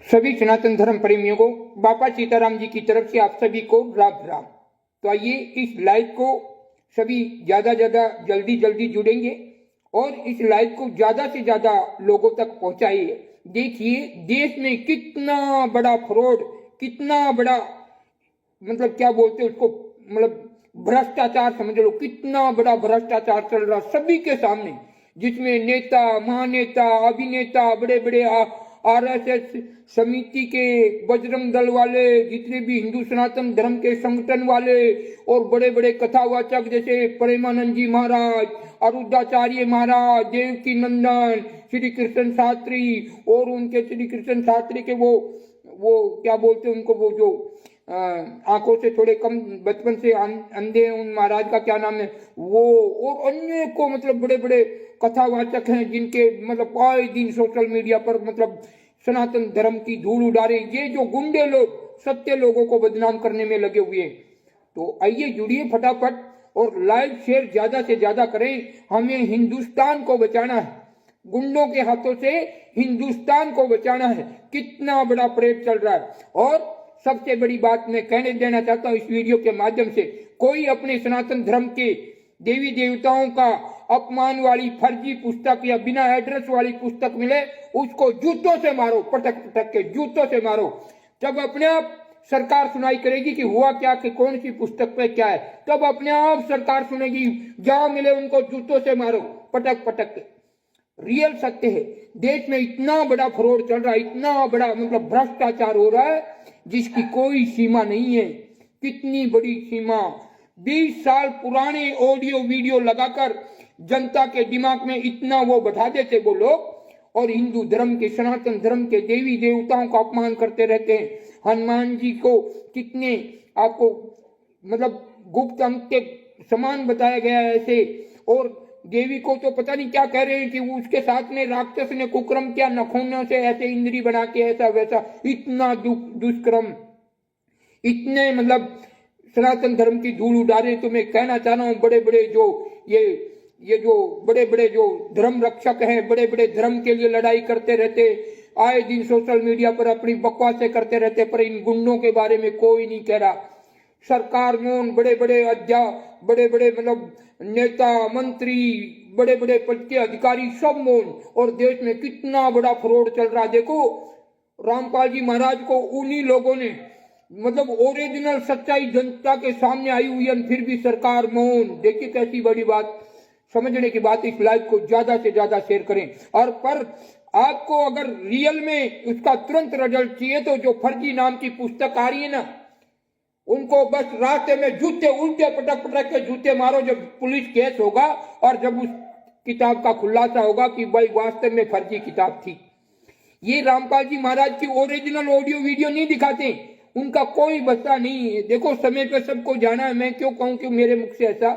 सभी सनातन धर्म प्रेमियों को बापा सीताराम जी की तरफ से आप सभी को राम राम। तो आइए इस लाइव को सभी ज्यादा जल्दी जुड़ेंगे और इस लाइव को ज्यादा से ज्यादा लोगों तक पहुंचाइए। देखिए देश में कितना बड़ा फ्रॉड, कितना बड़ा मतलब क्या बोलते हैं उसको, मतलब भ्रष्टाचार समझ लो, कितना बड़ा भ्रष्टाचार चल रहा सभी के सामने, जिसमें नेता, महानेता, अभिनेता, बड़े बड़े आरएसएस समिति के, बजरंग दल वाले, जितने भी हिंदू सनातन धर्म के संगठन वाले और बड़े बड़े कथावाचक जैसे प्रेमानंद जी महाराज, अरुद्धाचार्य महाराज, देवकी नंदन, श्री कृष्ण शास्त्री और उनके श्री कृष्ण शास्त्री के वो क्या बोलते हैं उनको, वो जो आंखों से थोड़े कम, बचपन से अंधे हैं, उन महाराज का क्या नाम है वो, और अन्य को मतलब बड़े बड़े कथावाचक हैं जिनके मतलब आए दिन सोशल मीडिया पर मतलब सनातन धर्म की धूल उड़ा रहे। ये जो गुंडे लोग सत्य लोगों को बदनाम करने में लगे हुए हैं। तो आइए जुड़िए फटाफट और लाइव शेयर ज्यादा से ज्यादा करें। हमें हिंदुस्तान को बचाना है, गुंडों के हाथों से हिंदुस्तान को बचाना है। कितना बड़ा परेड चल रहा है। और सबसे बड़ी बात मैं कहने देना चाहता हूं इस वीडियो के माध्यम से, कोई अपने सनातन धर्म के देवी देवताओं का अपमान वाली फर्जी पुस्तक या बिना एड्रेस वाली पुस्तक मिले, उसको जूतों से मारो, पटक पटक के जूतों से मारो। तब अपने आप सरकार सुनाई करेगी कि हुआ क्या, कि कौन सी पुस्तक पे क्या है, तब अपने आप सरकार सुनेगी। जहां मिले उनको जूतों से मारो, पटक पटक के। रियल सत्य है, देश में इतना बड़ा फ्रॉड चल रहा है, इतना बड़ा मतलब भ्रष्टाचार हो रहा है जिसकी कोई सीमा नहीं है। कितनी बड़ी सीमा, 20 साल पुराने ऑडियो वीडियो लगाकर जनता के दिमाग में इतना वो बैठा देते वो लोग, और हिंदू धर्म के, सनातन धर्म के देवी देवताओं का अपमान करते रहते हैं। हनुमान जी को कितने आपको मतलब गुप्त अंक के समान बताया गया है ऐसे, और देवी को तो पता नहीं क्या कह रहे हैं कि उसके साथ में राक्षस ने कुकर्म किया, नखोनों से ऐसे इंद्री बना के ऐसा वैसा, इतना दुष्कर्म, इतने मतलब सनातन धर्म की धूल उड़ा रहे। तो मैं कहना चाह रहा हूँ बड़े बड़े जो ये जो बड़े बड़े जो धर्म रक्षक हैं, बड़े बड़े धर्म के लिए लड़ाई करते रहते, आए दिन सोशल मीडिया पर अपनी बकवासें करते रहते, पर इन गुंडों के बारे में कोई नहीं कह रहा। सरकार मौन, बड़े बड़े बड़े बड़े मतलब नेता, मंत्री, बड़े बड़े पद के अधिकारी सब मौन, और देश में कितना बड़ा फ्रॉड चल रहा। देखो रामपाल जी महाराज को उन्हीं लोगों ने मतलब ओरिजिनल सच्चाई जनता के सामने आई हुई है, फिर भी सरकार मौन। देखिए कैसी बड़ी बात, समझने की बात। इस लाइव को ज्यादा से ज्यादा शेयर करें। और पर आपको अगर रियल में उसका तुरंत रिजल्ट चाहिए तो जो फर्जी नाम की पुस्तक आ रही है ना, उनको बस रास्ते में जूते उल्टे पटक पटक के जूते मारो। जब पुलिस केस होगा और जब उस किताब का खुलासा होगा कि भाई वास्तव में फर्जी किताब थी। ये रामपाल जी महाराज की ओरिजिनल ऑडियो वीडियो नहीं दिखाते, उनका कोई बच्चा नहीं है। देखो समय पे सबको जाना है, मैं क्यों कहूं कि मेरे मुख से ऐसा,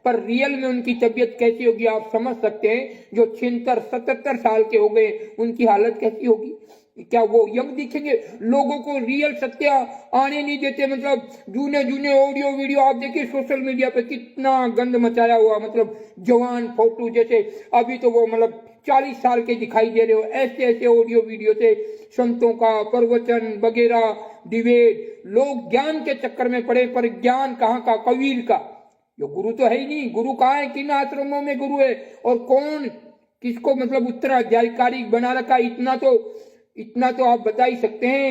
पर रियल में उनकी तबीयत कैसी होगी आप समझ सकते हैं। जो 76-77 साल के हो गए, उनकी हालत कैसी होगी। क्या वो यंग दिखेंगे? लोगों को रियल सत्य आने नहीं देते। मतलब जूने ऑडियो वीडियो आप देखिए सोशल मीडिया पे कितना गंद मचाया हुआ, मतलब जवान फोटो जैसे अभी तो वो मतलब 40 साल के दिखाई दे रहे हो, ऐसे ऐसे ऑडियो वीडियो से संतों का प्रवचन वगैरह डिबेट। लोग ज्ञान के चक्कर में पड़े, पर ज्ञान कहाँ का, कबीर का। जो गुरु तो है ही नहीं। गुरु कहाँ है, किन आश्रमों में गुरु है, और कौन किसको मतलब उत्तराधिकारी बना रखा, इतना तो आप बता ही सकते हैं।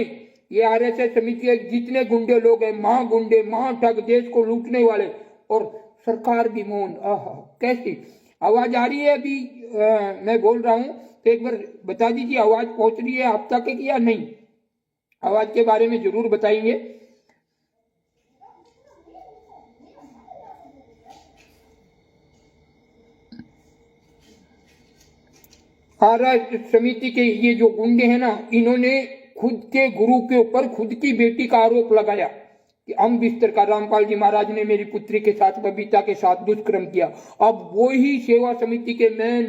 ये आरएसएस समिति के जितने गुंडे लोग हैं, महागुंडे, महाठग, देश को लूटने वाले, और सरकार भी मौन। कैसी आवाज आ रही है अभी मैं बोल रहा हूं, तो एक बार बता दीजिए आवाज पहुंच रही है आप तक या नहीं। आवाज के बारे में जरूर बताइए। आरएसएस समिति के ये जो गुंडे हैं ना, इन्होंने खुद के गुरु के ऊपर खुद की बेटी का आरोप लगाया कि हम बिस्तर का, रामपाल जी महाराज ने मेरी पुत्री के साथ, बबीता के साथ दुष्कर्म किया। अब वो ही सेवा समिति के मैन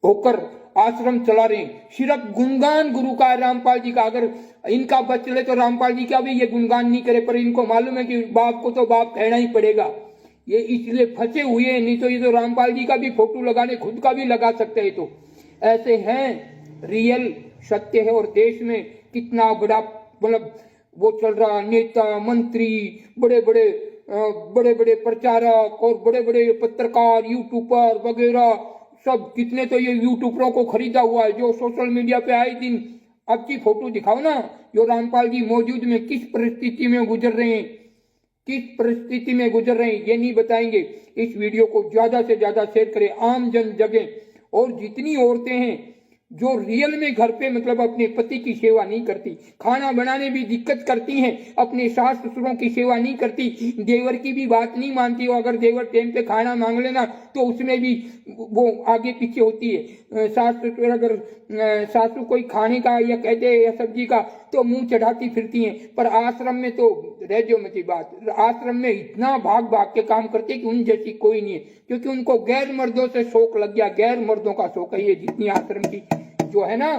होकर आश्रम चला रहे हैं। सिर्फ गुणगान गुरु का, रामपाल जी का। अगर इनका बच चले तो रामपाल जी का भी ये गुणगान नहीं करे, पर इनको मालूम है कि बाप को तो बाप कहना ही पड़ेगा। ये इसलिए फंसे हुए हैं, नहीं तो ये तो रामपाल जी का भी फोटो लगाने खुद का भी लगा सकते हैं। तो ऐसे हैं रियल सत्य है। और देश में कितना बड़ा मतलब वो चल रहा, नेता मंत्री, बड़े बड़े प्रचारक और बड़े बड़े पत्रकार, यूट्यूबर वगैरह सब, कितने तो ये यूट्यूबरों को खरीदा हुआ है जो सोशल मीडिया पे आए दिन आपकी फोटो दिखाओ ना, जो रामपाल जी मौजूद में किस परिस्थिति में गुजर रहे हैं, किस परिस्थिति में गुजर रहे हैं ये नहीं बताएंगे। इस वीडियो को ज्यादा से ज्यादा शेयर करें, आम जन जगह। और जितनी औरतें हैं जो रियल में घर पे मतलब अपने पति की सेवा नहीं करती, खाना बनाने भी दिक्कत करती हैं, अपने सास ससुरों की सेवा नहीं करती, देवर की भी बात नहीं मानती हो, अगर देवर टाइम पे खाना मांग लेना तो उसमें भी वो आगे पीछे होती है। सास ससुर अगर सासू कोई खाने का या कहते या सब्जी का तो मुंह चढ़ाती फिरती हैं। पर आश्रम में तो रह जो मती बात, आश्रम में इतना भाग भाग के काम करते कि उन जैसी कोई नहीं है, क्योंकि उनको गैर मर्दों से शौक लग गया, गैर मर्दों का शौक है। ये जितनी आश्रम की जो है ना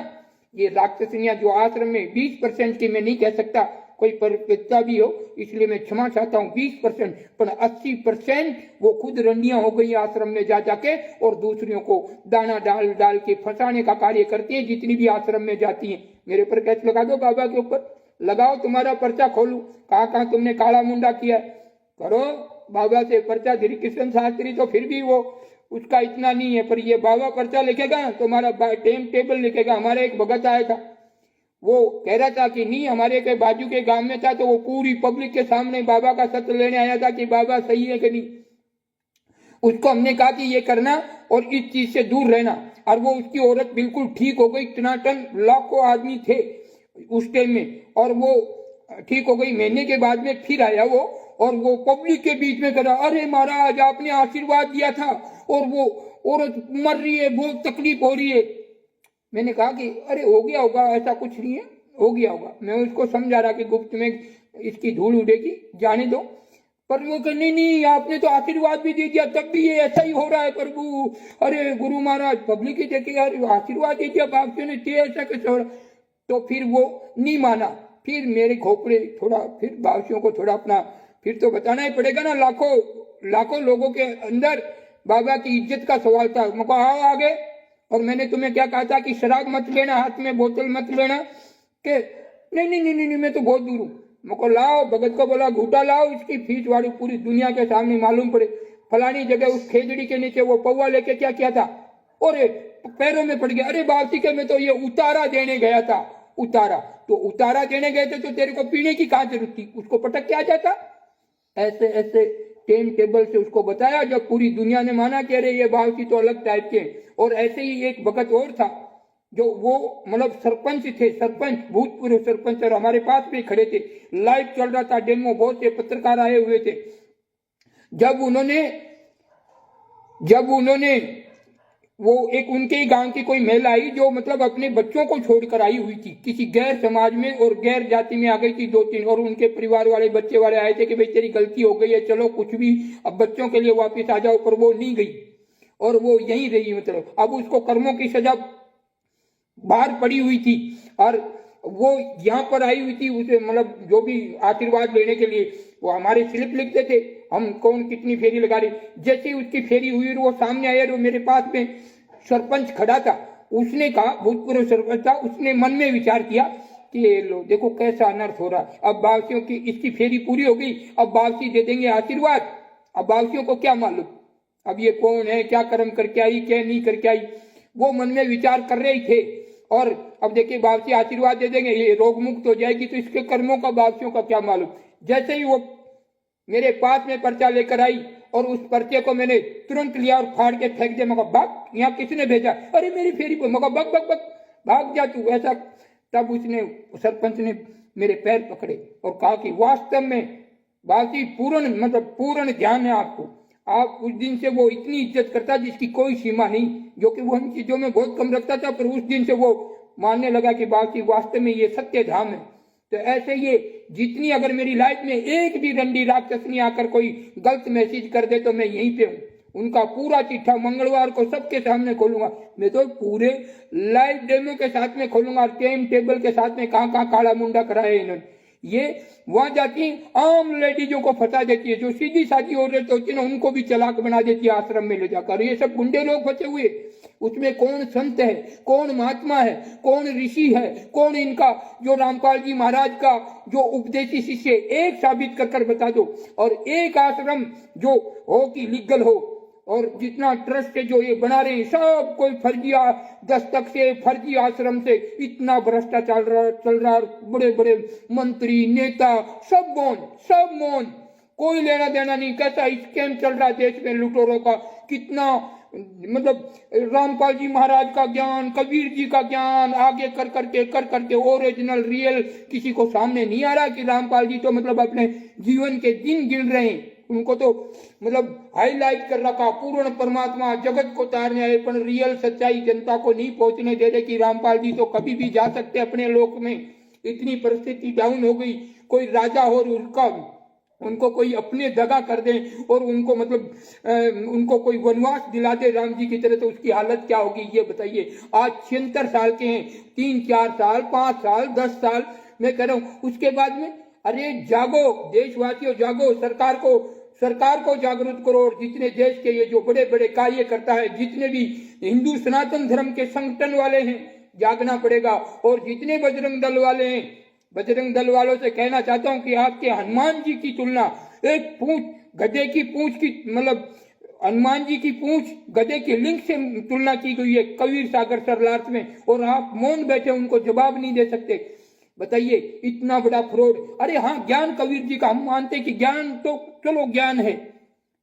ये राक्षसनियां जो आश्रम में 20% की, मैं नहीं कह सकता कोई परिपक्वता भी हो इसलिए मैं क्षमा चाहता हूँ 20%, पर 80% वो खुद रंडियां हो गई आश्रम में जा जाके और दूसरियों को दाना डाल डाल के फंसाने का कार्य करती हैं जितनी भी आश्रम में जाती हैं। मेरे ऊपर कैच लगा दो, बाबा के ऊपर लगाओ, तुम्हारा पर्चा खोलू, कहाँ तुमने काला मुंडा किया, करो बाबा से पर्चा। श्री कृष्ण शास्त्री तो फिर भी वो उसका इतना नहीं है, पर ये बाबा पर्चा लिखेगा ना तुम्हारा टाइम टेबल लिखेगा। हमारे एक भगत आया था, वो कह रहा था कि नहीं हमारे के बाजू के गांव में था, तो वो पूरी पब्लिक के सामने बाबा का सत्य लेने आया था कि बाबा सही है कि नहीं। उसको हमने कहा कि ये करना और इस चीज से दूर रहना, और वो उसकी औरत बिल्कुल ठीक हो गई। टनाटन लाखों आदमी थे उस टाइम में और वो ठीक हो गई। महीने के बाद में फिर आया वो, और वो पब्लिक के बीच में कहा, अरे महाराज आपने आशीर्वाद दिया था और वो औरत मर रही है, बहुत तकलीफ हो रही है। मैंने कहा कि अरे हो गया होगा, ऐसा कुछ नहीं है, हो गया होगा। मैं उसको समझा रहा कि गुप्त में इसकी धूल उड़ेगी, जाने दो। पर वो कह नहीं आपने तो आशीर्वाद भी दे दिया तब भी ये ऐसा ही हो रहा है प्रभु। अरे गुरु महाराज पब्लिक ही देखे यार आशीर्वाद दे दिया बापू ने, ऐसा कैसे हो रहा। तो फिर वो नहीं माना। फिर मेरे खोपड़े थोड़ा, फिर बावसियों को थोड़ा अपना फिर तो बताना ही पड़ेगा ना, लाखों लोगों के अंदर बाबा की इज्जत का सवाल था। मैं कहा आओ आगे, और मैंने तुम्हें क्या कहा था कि शराब मत लेना, हाथ में बोतल मत लेना, कि नहीं मैं तो बहुत दूर हूँ। मैं लाओ, भगत को बोला घूटा लाओ, इसकी फीस वाली पूरी दुनिया के सामने मालूम पड़े। फलानी जगह उस खेजड़ी के नीचे वो पौवा लेके क्या किया था, और पैरों में पड़ गया। अरे बावसी के मैं तो ये उतारा देने गया था। उतारा देने गए थे तो तेरे को पीने की कहाँ जरूरत थी, उसको पटक के आ जाता। ऐसे टाइम टेबल से उसको बताया, जब पूरी दुनिया ने माना कि अरे ये बावसी तो अलग टाइप के। और ऐसे ही एक भगत और था जो वो मतलब सरपंच थे, भूतपूर्व सरपंच, और हमारे पास भी खड़े थे। लाइव चल रहा था डेमो, बहुत से पत्रकार आए हुए थे। जब उन्होंने वो एक उनके ही गांव की कोई महिला आई जो मतलब अपने बच्चों को छोड़कर आई हुई थी किसी गैर समाज में और गैर जाति में आ गई थी 2-3, और उनके परिवार वाले बच्चे वाले आए थे कि भाई तेरी गलती हो गई है, चलो कुछ भी अब बच्चों के लिए वापिस आ जाओ। पर वो नहीं गई और वो यहीं रही। मतलब अब उसको कर्मों की सजा बाहर पड़ी हुई थी और वो यहाँ पर आई हुई थी। उसे मतलब जो भी आशीर्वाद लेने के लिए वो हमारे स्लिप लिखते थे, हम कौन कितनी फेरी लगा रही। जैसे उसकी फेरी हुई और वो सामने आया, वो मेरे पास में सरपंच खड़ा था। उसने कहा, भूतपूर्व सरपंच था, उसने मन में विचार किया कि ये लो देखो कैसा अनर्थ हो रहा। अब बावसियों की इसकी फेरी पूरी हो गई, अब बावसी दे देंगे आशीर्वाद। अब बावसियों को क्या मालूम अब ये कौन है, क्या कर्म करके आई, क्या नहीं करके आई। वो मन में विचार कर रहे थे। और अब देखिए बावसी आशीर्वाद दे देंगे, ये रोग मुक्त हो जाएगी, तो इसके कर्मों का बावसियों का क्या मालूम। जैसे ही वो मेरे पास में पर्चा लेकर आई और उस पर्चे को मैंने तुरंत लिया और फाड़ के फेंक दिया। मगर भाग, यहाँ किसने भेजा, अरे मेरी फेरी पर, मगर बग बग बग भाग जा तू, ऐसा। तब उसने सरपंच ने मेरे पैर पकड़े और कहा कि वास्तव में बावसी पूर्ण ध्यान है आपको। आप उस दिन से वो इतनी इज्जत करता जिसकी कोई सीमा नहीं, जो कि वो इन चीजों में बहुत कम रखता था, पर उस दिन से वो मानने लगा कि बावसी वास्तव में ये सत्य धाम है। तो ऐसे ये जितनी अगर मेरी लाइफ में एक भी रंडी राक्षसनी आकर कोई गलत मैसेज कर दे तो मैं यहीं पे हूँ। उनका पूरा चिट्ठा मंगलवार को सबके सामने खोलूंगा। मैं तो पूरे लाइव डेमो के साथ में खोलूंगा, टाइम टेबल के साथ में कहाँ कहाँ काला मुंडा कराया इन्होंने। ये वहां जाती आम लेडीजों को फंसा देती है, जो सीधी सादी औरत होती है ना उनको भी चालाक बना देती है आश्रम में ले जाकर। ये सब गुंडे लोग फंसे हुए। उसमें कौन संत है, कौन महात्मा है, कौन ऋषि है, कौन इनका जो रामपाल जी महाराज का जो उपदेशी शिष्य, एक साबित कर बता दो। और एक आश्रम जो हो कि लीगल हो, और जितना ट्रस्ट है जो ये बना रहे हैं सब कोई फर्जिया दस्तक से, फर्जी आश्रम से इतना भ्रष्टाचार चल रहा, बड़े बड़े मंत्री नेता सब मौन, कोई लेना देना नहीं। कैसा स्कैम चल रहा देश में लुटेरों का, कितना मतलब रामपाल जी महाराज का ज्ञान, कबीर जी का ज्ञान आगे कर करके ओरिजिनल रियल किसी को सामने नहीं आ रहा कि रामपाल जी तो मतलब अपने जीवन के दिन गिन रहे हैं। उनको तो मतलब हाईलाइट कर रखा, पूर्ण परमात्मा जगत को तारने आए, पर रियल सच्चाई जनता को नहीं पहुंचने दे रहे कि रामपाल जी तो कभी भी जा सकते अपने लोक में। इतनी परिस्थिति डाउन हो गई, कोई राजा हो उनको कोई अपने दगा कर दे और उनको मतलब उनको कोई वनवास दिला दे राम जी की तरह, तो उसकी हालत क्या होगी ये बताइए। आज 76 साल के हैं, 3-4 साल 5 साल 10 साल मैं कह रहा हूँ, उसके बाद में अरे जागो देशवासियों, जागो, सरकार को जागरूक करो। और जितने देश के ये जो बड़े बड़े कार्य करता है, जितने भी हिंदू सनातन धर्म के संगठन वाले हैं, जागना पड़ेगा। और जितने बजरंग दल वाले हैं, बजरंग दल वालों से कहना चाहता हूं कि आपके हनुमान जी की तुलना एक पूंछ गधे की पूंछ की, मतलब हनुमान जी की पूंछ गधे की लिंक से तुलना की गई है कबीर सागर सरलार्थ में, और आप मौन बैठे उनको जवाब नहीं दे सकते। बताइए इतना बड़ा फ्रॉड। अरे हाँ, ज्ञान कबीर जी का हम मानते कि ज्ञान तो चलो ज्ञान है,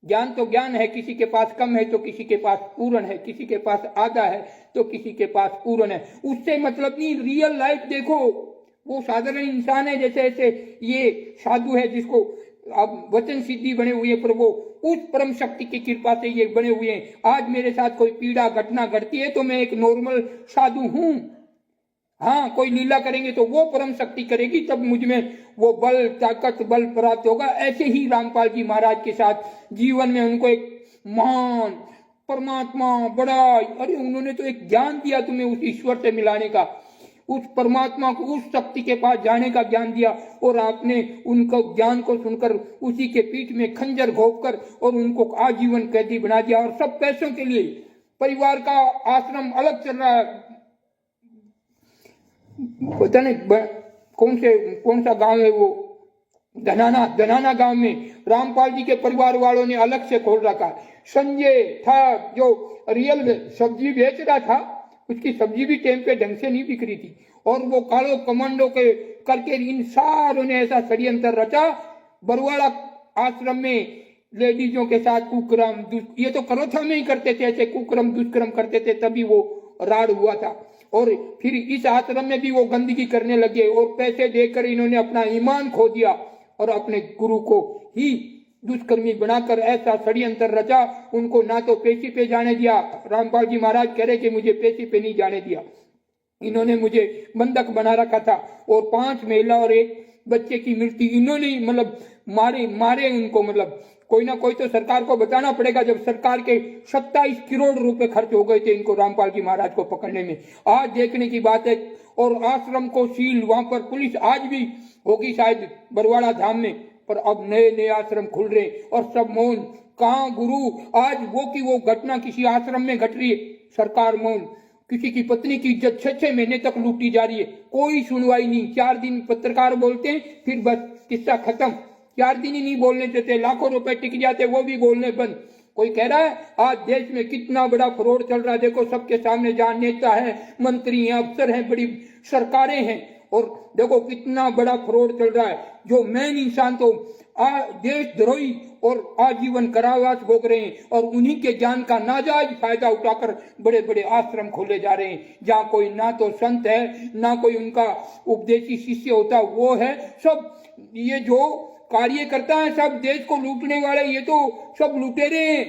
ज्ञान तो ज्ञान है, किसी के पास कम है तो किसी के पास पूर्ण है, किसी के पास आधा है तो किसी के पास पूर्ण है, उससे मतलब नहीं। रियल लाइफ देखो, वो साधारण इंसान है जैसे ऐसे ये साधु है जिसको अब वचन सिद्धि बने हुए, पर वो उस परम शक्ति की कृपा से ये बने हुए हैं। आज मेरे साथ कोई पीड़ा घटना घटती है तो मैं एक नॉर्मल साधु हूं। हाँ, कोई लीला करेंगे तो वो परम शक्ति करेगी, तब मुझ में वो बल ताकत बल प्राप्त होगा। ऐसे ही रामपाल जी महाराज के साथ जीवन में उनको एक महान परमात्मा बड़ा, अरे उन्होंने तो एक ज्ञान दिया तुम्हें उस ईश्वर से मिलाने का, उस परमात्मा को, उस शक्ति के पास जाने का ज्ञान दिया, और आपने उनको ज्ञान को सुनकर उसी के पीठ में खंजर घोंपकर और उनको आजीवन कैदी बना दिया। और सब पैसों के लिए परिवार का आश्रम अलग चल रहा है, पता नहीं कौन सा गांव है वो, धनाना गांव में रामपाल जी के परिवार वालों ने अलग से खोल रखा। संजय था जो रियल सब्जी बेच रहा था, उसकी सब्जी भी टाइम पे ढंग से नहीं बिक रही थी, और वो कालो कमांडो के करके इन सारों ने ऐसा षड्यंत्र रचा, बरवाड़ा आश्रम में लेडीजों के साथ कुक्रम, ये तो करोथा में ही करते थे, ऐसे कुक्रम दुष्कर्म करते थे, तभी वो राड़ हुआ था। और फिर इस आश्रम में भी वो गंदगी करने लगे, और पैसे देकर इन्होंने अपना ईमान खो दिया और अपने गुरु को ही दुष्कर्मी बनाकर ऐसा षड्यंत्र रचा। उनको ना तो पेशी पे जाने दिया, रामपाल जी महाराज कह रहे कि मुझे पेशी पे नहीं जाने दिया, इन्होंने मुझे बंधक बना रखा था, और 5 महिला और 1 बच्चे की मृत्यु इन्होंने मतलब मारे उनको। मतलब कोई ना कोई तो सरकार को बताना पड़ेगा, जब सरकार के 27 करोड़ रुपए खर्च हो गए थे इनको रामपाल जी महाराज को पकड़ने में। आज देखने की बात है, और आश्रम को सील, वहां पर पुलिस आज भी होगी शायद बरवाड़ा धाम में, पर अब नए आश्रम खुल रहे और सब मौन। कहाँ गुरु, आज वो की वो घटना किसी आश्रम में घट रही है, सरकार मौन। किसी की पत्नी की इज्जत 6-6 महीने तक लूटी जा रही है, कोई सुनवाई नहीं। 4 दिन पत्रकार बोलते हैं, फिर बस किस्सा खत्म। 4 दिन ही नहीं बोलने देते, लाखों रुपए टिक जाते, वो भी बोलने बंद। कोई कह रहा है आज देश में कितना बड़ा फ्रॉड चल रहा है, देखो सबके सामने जहां नेता है, मंत्री हैं, अफसर हैं, बड़ी सरकारें हैं, और देखो कितना बड़ा फ्रॉड चल रहा है। जो मेन इंसान तो देशद्रोही और आजीवन कारावास भोग रहे हैं, और उन्हीं के ज्ञान का नाजायज फायदा उठाकर बड़े बड़े आश्रम खोले जा रहे हैं, जहाँ कोई ना तो संत है, ना कोई उनका उपदेशी शिष्य होता वो है। सब ये जो कार्य करता है सब देश को लूटने वाले, ये तो सब लुटेरे हैं,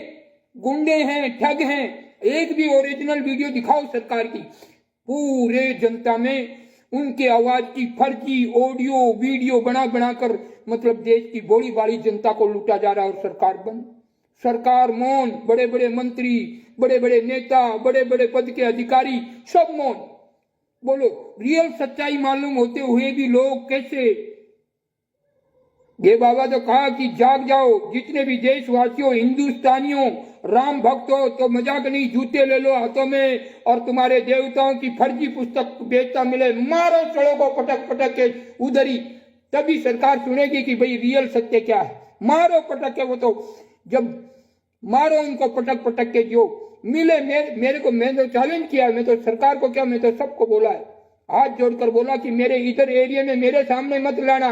गुंडे हैं, ठग हैं। एक भी ओरिजिनल वीडियो दिखाओ सरकार की, पूरे जनता में उनके आवाज की फर्जी ऑडियो वीडियो बना कर मतलब देश की बोली वाली जनता को लूटा जा रहा है, और सरकार बंद, सरकार मौन, बड़े बड़े मंत्री, बड़े बड़े नेता, बड़े बड़े पद के अधिकारी सब मौन। बोलो, रियल सच्चाई मालूम होते हुए भी लोग कैसे ये बाबा तो कहा कि जाग जाओ जितने भी देशवासियों, हिंदुस्तानियों, राम भक्त हो तो मजाक नहीं, जूते ले लो हाथों में और तुम्हारे देवताओं की फर्जी पुस्तक बेचता मिले मारो सड़कों पटक पटक के उधर ही, तभी सरकार सुनेगी कि भाई रियल सत्य क्या है। मारो पटक के, वो तो जब मारो उनको पटक पटक के जो मिले। मेरे को, मैं तो चैलेंज किया, मैं तो सरकार को क्या, मैं तो सबको बोला है, हाथ जोड़कर बोला कि मेरे इधर एरिया में मेरे सामने मत लाना,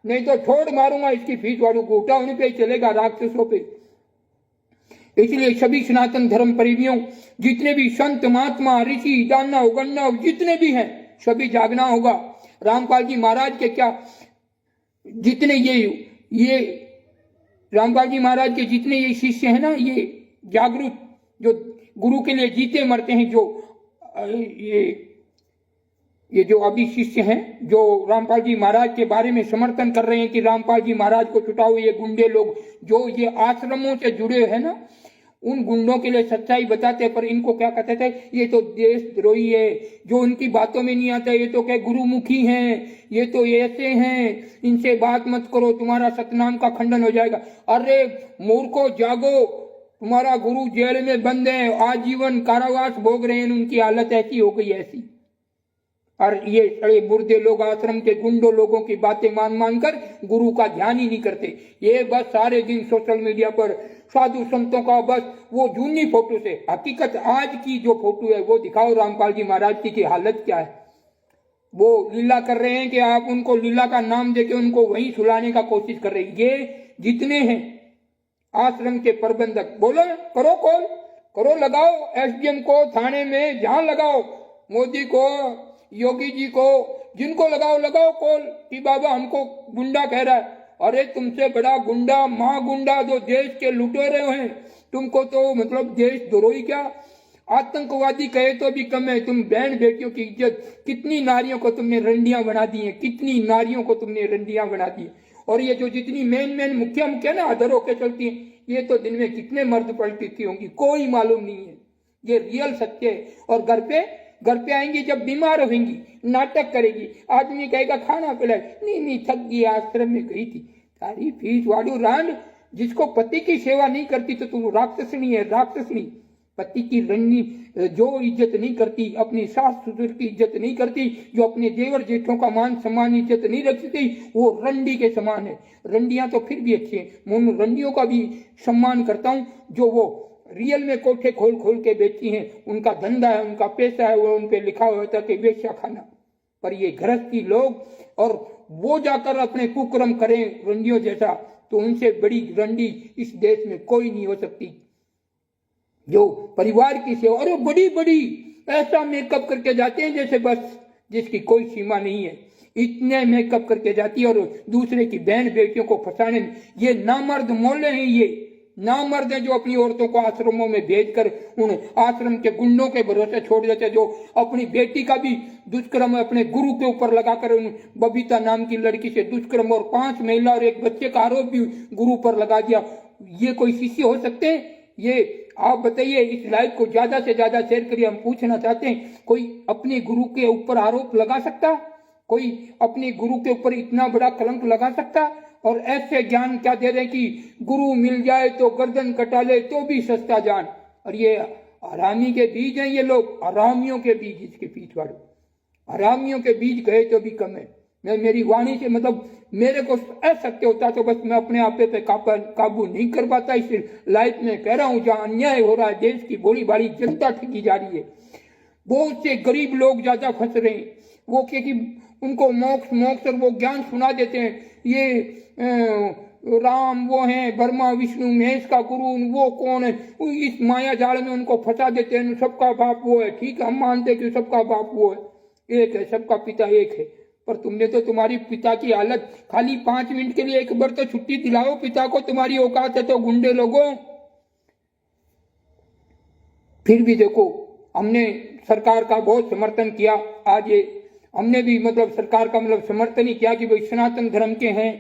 नहीं तो छोड़ मारूंगा इसकी फीस वालों को, उठा उन्हीं पे चलेगा, राक्षसों पे। इसलिए सभी सनातन धर्म प्रेमियों, जितने भी संत महात्मा ऋषि दानव गणव जितने भी हैं, सभी जागना होगा। रामपाल जी महाराज के क्या जितने ये रामपाल जी महाराज के जितने ये शिष्य हैं ना, ये जागरूक जो गुरु के लिए जीते मरते हैं, जो ये जो अभी शिष्य हैं जो रामपाल जी महाराज के बारे में समर्थन कर रहे हैं कि रामपाल जी महाराज को छुटाओ, ये गुंडे लोग जो ये आश्रमों से जुड़े हैं ना, उन गुंडों के लिए सच्चाई बताते हैं, पर इनको क्या कहते थे, ये तो देशद्रोही है, जो उनकी बातों में नहीं आता, ये तो क्या गुरुमुखी हैं, ये तो ऐसे हैं, इनसे बात मत करो, तुम्हारा सतनाम का खंडन हो जाएगा। अरे मूर्खो जागो, तुम्हारा गुरु जेल में बंद है, आजीवन कारावास भोग रहे हैं, उनकी हालत ऐसी हो गई ऐसी। और ये सड़े मुर्दे लोग आश्रम के गुंडों लोगों की बातें मान मान कर गुरु का ध्यान ही नहीं करते। ये बस सारे दिन सोशल मीडिया पर साधु संतों का बस वो जूनी फोटो से, हकीकत आज की जो फोटो है वो दिखाओ। रामपाल जी महाराज की हालत क्या है, वो लीला कर रहे हैं कि आप उनको लीला का नाम देके उनको वहीं सुलाने का कोशिश कर रहे हैं। ये जितने हैं आश्रम के प्रबंधक, बोलो करो कॉल करो, लगाओ एसडीएम को थाने में, जहां लगाओ, मोदी को, योगी जी को, जिनको लगाओ कॉल कि बाबा हमको गुंडा कह रहा है। अरे तुमसे बड़ा गुंडा, महागुंडा जो देश के लुटेरे हैं, तुमको तो मतलब देशद्रोही क्या, आतंकवादी कहे तो भी कम है। तुम बहन बेटियों की इज्जत, कितनी नारियों को तुमने रंडियां बना दी है, कितनी नारियों को तुमने रंडियां बना दी। और ये जो जितनी मेन मुखिया ना अधर होके चलती है, ये तो दिन में कितने मर्द पलटी होंगी कोई मालूम नहीं है। ये रियल सत्य है। और घर पे आएंगी जब बीमार होंगी, नाटक करेगी, आदमी कहेगा खाना पिलाए, नहीं थक गई, आश्रम में गई थी। सारी फीस वाली रांड, जिसको पति की सेवा नहीं करती तो तू राक्षसनी है, राक्षसनी। पति की रंडी जो इज्जत नहीं करती, अपनी सास ससुर की इज्जत नहीं करती, जो अपने देवर जेठों का मान सम्मान इज्जत नहीं रखती, वो रंडी के समान है। रंडियां तो फिर भी अच्छी है, मैं उन रंडियों का भी सम्मान करता हूँ जो वो रियल में कोठे खोल के बेचती हैं। उनका धंधा है, उनका पैसा है, वो उन पे लिखा हुआ होता है कि वेश्या खाना। पर ये गृहस्थी लोग, और वो जाकर अपने कुकर्म करें रंडियों जैसा, तो उनसे बड़ी रंडी इस देश में कोई नहीं हो सकती। जो परिवार की सेवा, और बड़ी ऐसा मेकअप करके जाते हैं जैसे बस जिसकी कोई सीमा नहीं है, इतने मेकअप करके जाती है। और दूसरे की बहन बेटियों को फंसाने, ये नामर्द मोले हैं, ये नामर्द हैं जो अपनी औरतों को आश्रमों में भेजकर उन आश्रम के गुंडों के भरोसे छोड़ देते हैं, जो अपनी बेटी का भी दुष्कर्म अपने गुरु के ऊपर लगाकर उन बबीता नाम की लड़की से दुष्कर्म और 5 महिला और 1 बच्चे का आरोप भी गुरु पर लगा दिया। ये कोई शिष्य हो सकते हैं? ये आप बताइए। इस लाइव को ज्यादा से ज्यादा शेयर करिए। हम पूछना चाहते हैं, कोई अपने गुरु के ऊपर आरोप लगा सकता? कोई अपने गुरु के ऊपर इतना बड़ा कलंक लगा सकता? और ऐसे ज्ञान क्या दे रहे कि गुरु मिल जाए तो गर्दन कटा ले तो भी सस्ता जान। और ये हरामी के बीज हैं ये लोग, हरामियों के बीज, इसके पीठ वाले हरामियों के बीज कहे तो भी कम है। मैं मेरी वाणी से मतलब मेरे को असत्य होता तो बस मैं अपने आप पे काबू नहीं कर पाता। इस लाइफ में कह रहा हूँ जहाँ अन्याय हो रहा है, देश की बड़ी बड़ी जनता ठगी जा रही है, बहुत से गरीब लोग ज्यादा फंस रहे हैं। वो क्योंकि उनको मोक्ष और वो ज्ञान सुना देते हैं, ये राम वो हैं, ब्रह्मा विष्णु महेश का गुरु, वो कौन है, इस माया जाल में उनको फंसा देते हैं। सबका बाप वो है, ठीक है, हम मानते हैं कि सबका बाप वो है, एक है, सबका पिता एक है। पर तुमने तो तुम्हारी पिता की हालत, खाली 5 मिनट के लिए एक बार तो छुट्टी दिलाओ पिता को, तुम्हारी औकात है तो गुंडे लोगों। फिर भी देखो, हमने सरकार का बहुत समर्थन किया। आज ये हमने भी मतलब सरकार का मतलब समर्थन ही किया कि भाई सनातन धर्म के हैं,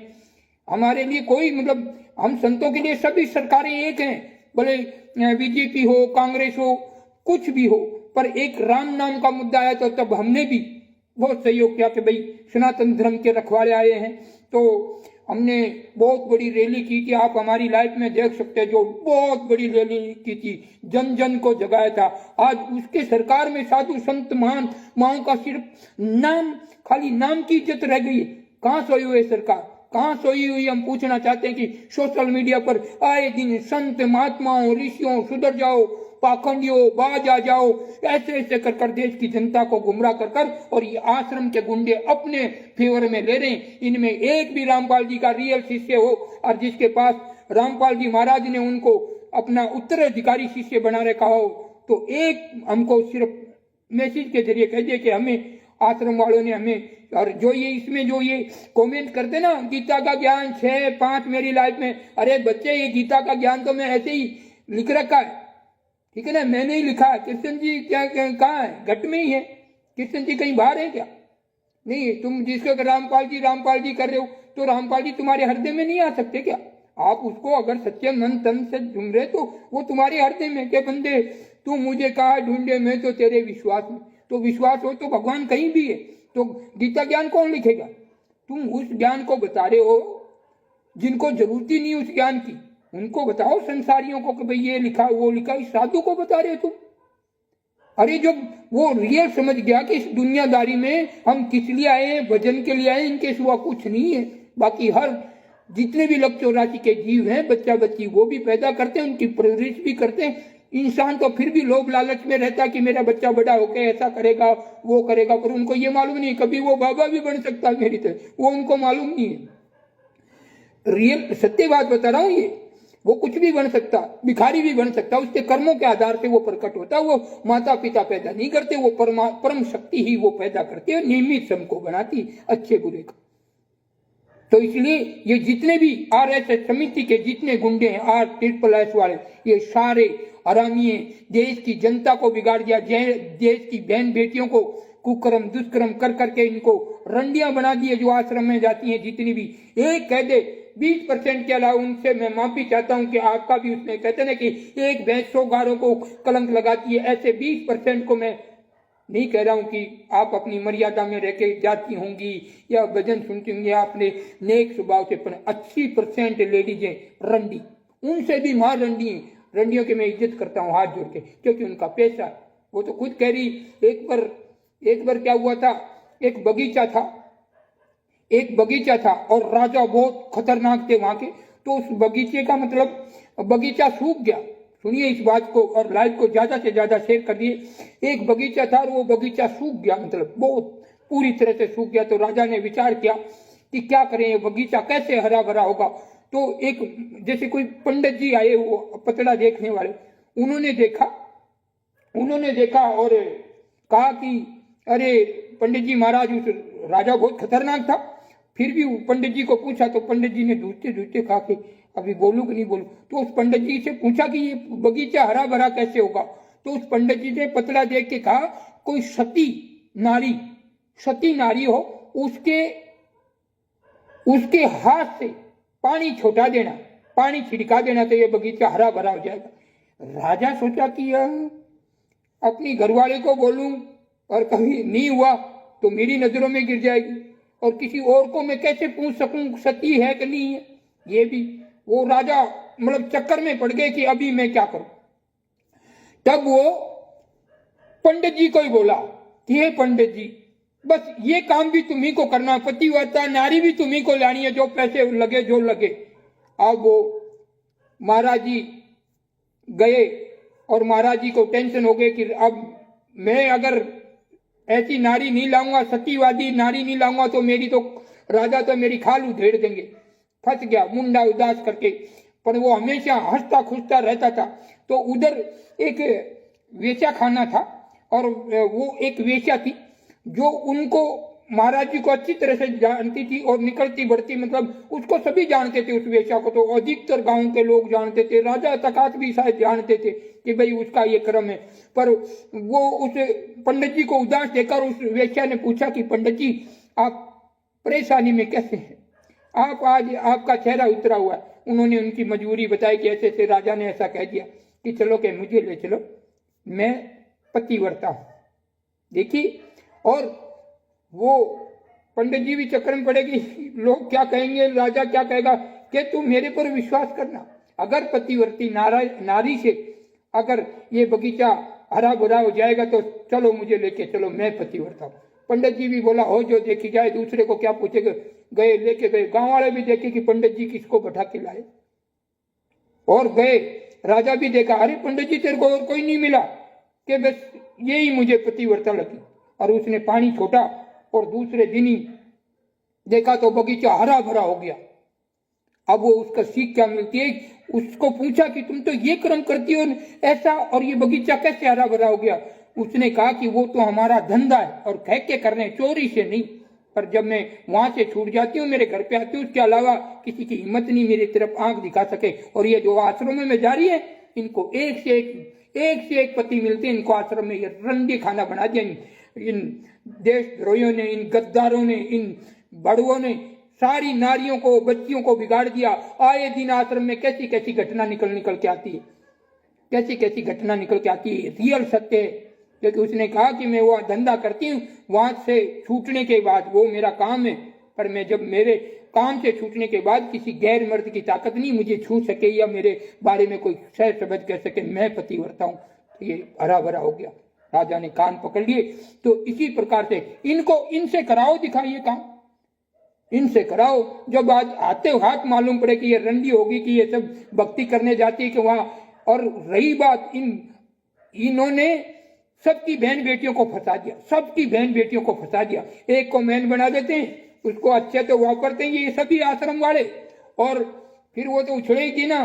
हमारे लिए कोई मतलब, हम संतों के लिए सभी सरकारें एक हैं, भले बीजेपी हो, कांग्रेस हो, कुछ भी हो। पर एक राम नाम का मुद्दा आया तो तब हमने भी बहुत सहयोग किया कि भाई सनातन धर्म के रखवाले आए हैं तो हमने बहुत बड़ी रैली की थी, आप हमारी लाइफ में देख सकते हैं, जो बहुत बड़ी रैली की थी, जन जन को जगाया था। आज उसके सरकार में साधु संत महान माओ का सिर्फ नाम, खाली नाम की इज्जत रह गई है। कहाँ सोई हुई सरकार, कहाँ सोई हुई? हम पूछना चाहते हैं कि सोशल मीडिया पर आए दिन संत महात्माओं ऋषियों सुधर जाओ, पाखंडियों बाज आ जाओ, ऐसे ऐसे कर कर देश की जनता को गुमराह कर कर, और ये आश्रम के गुंडे अपने फेवर में ले रहे हैं। इनमें एक भी रामपाल जी का रियल शिष्य हो, और जिसके पास रामपाल जी महाराज ने उनको अपना उत्तराधिकारी शिष्य बना रखा हो, तो एक हमको सिर्फ मैसेज के जरिए कह दिए कि हमें आश्रम वालों ने हमें, और जो ये इसमें जो ये कमेंट करते ना, गीता का ज्ञान 6-5 मेरी लाइफ में, अरे बच्चे ये गीता का ज्ञान तो मैं ऐसे ही लिख रखा है, ठीक है ना, मैंने ही लिखा है। कृष्ण जी क्या कहाँ है? घट में ही है। कृष्ण जी कहीं बाहर है क्या? नहीं। तुम जिसको रामपाल जी कर रहे हो, तो रामपाल जी तुम्हारे हृदय में नहीं आ सकते क्या? आप उसको अगर सच्चे मन तन से झूम रहे तो वो तुम्हारे हृदय में, क्या बंदे तू मुझे कहा ढूंढे, मैं तो तेरे विश्वास में। तो विश्वास हो तो भगवान कहीं भी है, तो गीता ज्ञान कौन लिखेगा? तुम उस ज्ञान को बता रहे हो जिनको जरूरत ही नहीं उस ज्ञान की, उनको बताओ संसारियों को कि भाई ये लिखा वो लिखा। इस साधु को बता रहे हो तुम। अरे जब वो रियल समझ गया कि इस दुनियादारी में हम किस लिए आए हैं, भजन के लिए आए, इनके सिवा कुछ नहीं है। बाकी हर जितने भी लक्ष्य 84 के जीव हैं, बच्चा बच्ची, वो भी पैदा करते हैं, उनकी परवरिश भी करते हैं। इंसान तो फिर भी लोभ लालच में रहता कि मेरा बच्चा बड़ा होकर ऐसा करेगा वो करेगा, पर उनको ये मालूम नहीं कभी वो बाबा भी बन सकता है मेरी तरह, वो उनको मालूम नहीं है। रियल सत्य बात बता रहा हूं ये, वो कुछ भी बन सकता, भिखारी भी बन सकता, उसके कर्मों के आधार से वो प्रकट होता। वो माता पिता पैदा नहीं करते, वो परम शक्ति ही वो पैदा करती है, नियमित सबको बनाती अच्छे बुरे का। तो इसलिए ये जितने भी RSS समिति के जितने गुंडे हैं, RSS वाले, ये सारे हरामी हैं, देश की जनता को बिगाड़ दिया, देश की बहन बेटियों को कुकर्म दुष्कर्म कर करके इनको रंडियां बना दिए। जो आश्रम में जाती हैं जितनी भी, एक कह दे 20% के अलावा, उनसे मैं माफी चाहता हूं कि आपका भी उसमें कहते ना कि एक भैंस 100 गारों को कलंक लगाती है, ऐसे 20% को मैं नहीं कह रहा हूं कि आप अपनी मर्यादा में रह के जाती होंगी या भजन सुनती होंगी अपने नेक स्वभाव से, पर 80% लेडीज हैं रंडी, उनसे भी मां रंडी है। रंडियों की मैं इज्जत करता हूं हाथ जोड़ के, क्योंकि उनका पैसा है। वो तो खुद कह रही, एक बार क्या हुआ था, एक बगीचा था और राजा बहुत खतरनाक थे वहां के, तो उस बगीचे का मतलब बगीचा सूख गया। सुनिए इस बात को और लाइव को ज्यादा से ज्यादा शेयर कर दिए। एक बगीचा था और वो बगीचा सूख गया, मतलब बहुत पूरी तरह से सूख गया। तो राजा ने विचार किया कि क्या करें, ये बगीचा कैसे हरा भरा होगा। तो एक जैसे कोई पंडित जी आए, वो पतला देखने वाले, उन्होंने देखा और कहा कि अरे पंडित जी महाराज, उस राजा बहुत खतरनाक था। फिर भी पंडित जी को पूछा तो पंडित जी ने दूसते कहा कि अभी बोलूं कि नहीं बोलूं। तो उस पंडित जी से पूछा कि ये बगीचा हरा भरा कैसे होगा। तो उस पंडित जी ने पतला देख के कहा, कोई सती नारी हो, उसके हाथ से पानी छिड़का देना तो ये बगीचा हरा भरा हो जाएगा। राजा सोचा कि अपनी घरवाले को बोलूं और कभी नहीं हुआ तो मेरी नजरों में गिर जाएगी, और किसी और को मैं कैसे पूछ सकूं सती है कि नहीं है। ये भी वो राजा मतलब चक्कर में पड़ गए कि अभी मैं क्या करूं। तब वो पंडित जी को ही बोला कि हे पंडित जी, बस ये काम भी तुम्ही को करना, पतिव्रता नारी भी तुम्ही को लानी है, जो पैसे लगे जो लगे। अब वो महाराज जी गए और महाराज जी को टेंशन हो गई कि अब मैं अगर ऐसी नारी नहीं लाऊंगा, सतीवादी नारी नहीं लाऊंगा, तो मेरी तो राजा तो मेरी खाल उधेड़ देंगे। फंस गया मुंडा उदास करके। पर वो हमेशा हंसता खुशता रहता था। तो उधर एक वेश्या खाना था और वो एक वेश्या थी जो उनको महाराज जी को अच्छी तरह से जानती थी और निकलती बढ़ती, मतलब उसको सभी जानते थे। उस वेश्या को तो अधिकतर गांव के लोग जानते थे, राजा तकात भी शायद जानते थे कि भाई उसका ये क्रम है। पर वो उस पंडित जी को उदास देखकर उस वेश्या ने पूछा कि पंडित जी, आप परेशानी में कैसे हैं? आप आज आपका चेहरा उतरा हुआ है। उन्होंने उनकी मजबूरी बताई कि ऐसे ऐसे राजा ने ऐसा कह दिया कि चलो के मुझे ले चलो, मैं पतिव्रता हूं। देखिए, और वो पंडित जी भी चक्कर में पड़ेगी, लोग क्या कहेंगे, राजा क्या कहेगा, कि तू मेरे पर विश्वास करना, अगर पतिवर्ती नारी से अगर ये बगीचा हरा भरा हो जाएगा तो चलो मुझे लेके चलो, मैं पतिव्रता हूं। पंडित जी भी बोला हो जो देखी जाए, दूसरे को क्या पूछेगा, गए लेके गए। गांव वाले भी देखे कि पंडित जी किसको बैठा के लाए और गए। राजा भी देखा, अरे पंडित जी तेरे को और कोई नहीं मिला, कि बस यही मुझे पतिव्रता लगी। और उसने पानी छोटा और दूसरे दिन ही देखा तो बगीचा हरा भरा हो गया। अब वो उसका सीख क्या मिलती है, उसको पूछा कि तुम तो ये कर्म करती हो ऐसा, और ये बगीचा कैसे हरा भरा हो गया। उसने कहा कि वो तो हमारा धंधा है और कह के कर रहे हैं, चोरी से नहीं, पर जब मैं वहां से छूट जाती हूँ मेरे घर पे आती हूँ, उसके अलावा किसी की हिम्मत नहीं मेरी तरफ आंख दिखा सके। और ये जो आश्रम में जा रही है, इनको एक से एक पति मिलते हैं, इनको आश्रम में ये रंडी खाना बना दिया इन देशद्रोहियों ने, इन गद्दारों ने, इन बड़ुओं ने सारी नारियों को, बच्चियों को बिगाड़ दिया। आए दिन आश्रम में कैसी कैसी घटना निकल के आती है, कैसी कैसी घटना निकल के आती है। रियल सत्य है, क्योंकि उसने कहा कि मैं वो धंधा करती हूँ, वहां से छूटने के बाद वो मेरा काम है, पर मैं जब मेरे काम से छूटने के बाद किसी गैर मर्द की ताकत नहीं मुझे छू सके या मेरे बारे में कोई सह शब्द कह सके, मैं पतिव्रता हूं। तो ये हरा भरा हो गया। राजा ने कान पकड़ लिए। तो इसी प्रकार से इनसे कराओ, दिखाइए काम, इनसे कराओ। जब आज आते हाथ मालूम पड़े कि ये रंडी होगी, कि ये सब भक्ति करने जाती है कि वहां। और रही बात, इन्होंने सबकी बहन बेटियों को फंसा दिया, सबकी बहन बेटियों को फंसा दिया। एक को मैन बना देते हैं, उसको अच्छे तो वापरते हैं ये सभी आश्रम वाले, और फिर वो तो उछड़ेगी ना,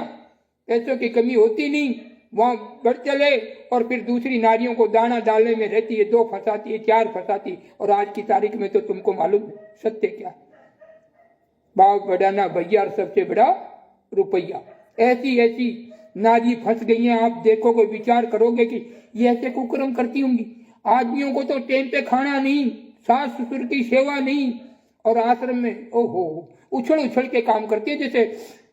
पैसों की कमी होती नहीं, वहां बढ़ चले। और फिर दूसरी नारियों को दाना डालने में रहती है, 2 फंसाती है, 4 फंसाती। और आज की तारीख में तो तुमको मालूम है सत्य क्या, बाप बढ़ाना भैया, सबसे बड़ा रुपया। ऐसी ऐसी नारी फंस गई हैं, आप देखोगे, विचार करोगे कि ये ऐसे कुकर्म करती होंगी। आदमियों को तो टाइम पे खाना नहीं, सास ससुर की सेवा नहीं, और आश्रम में ओहो उछल के काम करती है। जैसे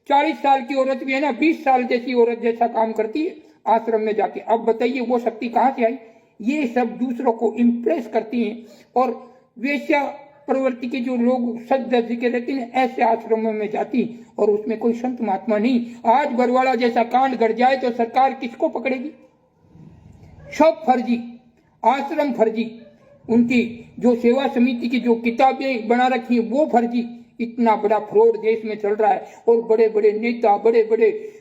40 साल की औरत भी है ना, 20 साल जैसी औरत जैसा काम करती है आश्रम में जाके। अब बताइए वो शक्ति कहाँ से आई। ये सब दूसरों को इम्प्रेस करती हैं। और वेश्या प्रवृत्ति के जो लोग सच दर्ज के रहते हैं, ऐसे आश्रमों में जाती, और उसमें कोई संत महात्मा नहीं। आज बरवाड़ा जैसा कांड घट जाए तो सरकार किसको पकड़ेगी। सब फर्जी, आश्रम फर्जी, उनकी जो सेवा समिति की जो किताबें बना रखी है वो फर्जी। इतना बड़ा फ्रॉड देश में चल रहा है, और बड़े बड़े नेता, बड़े बड़े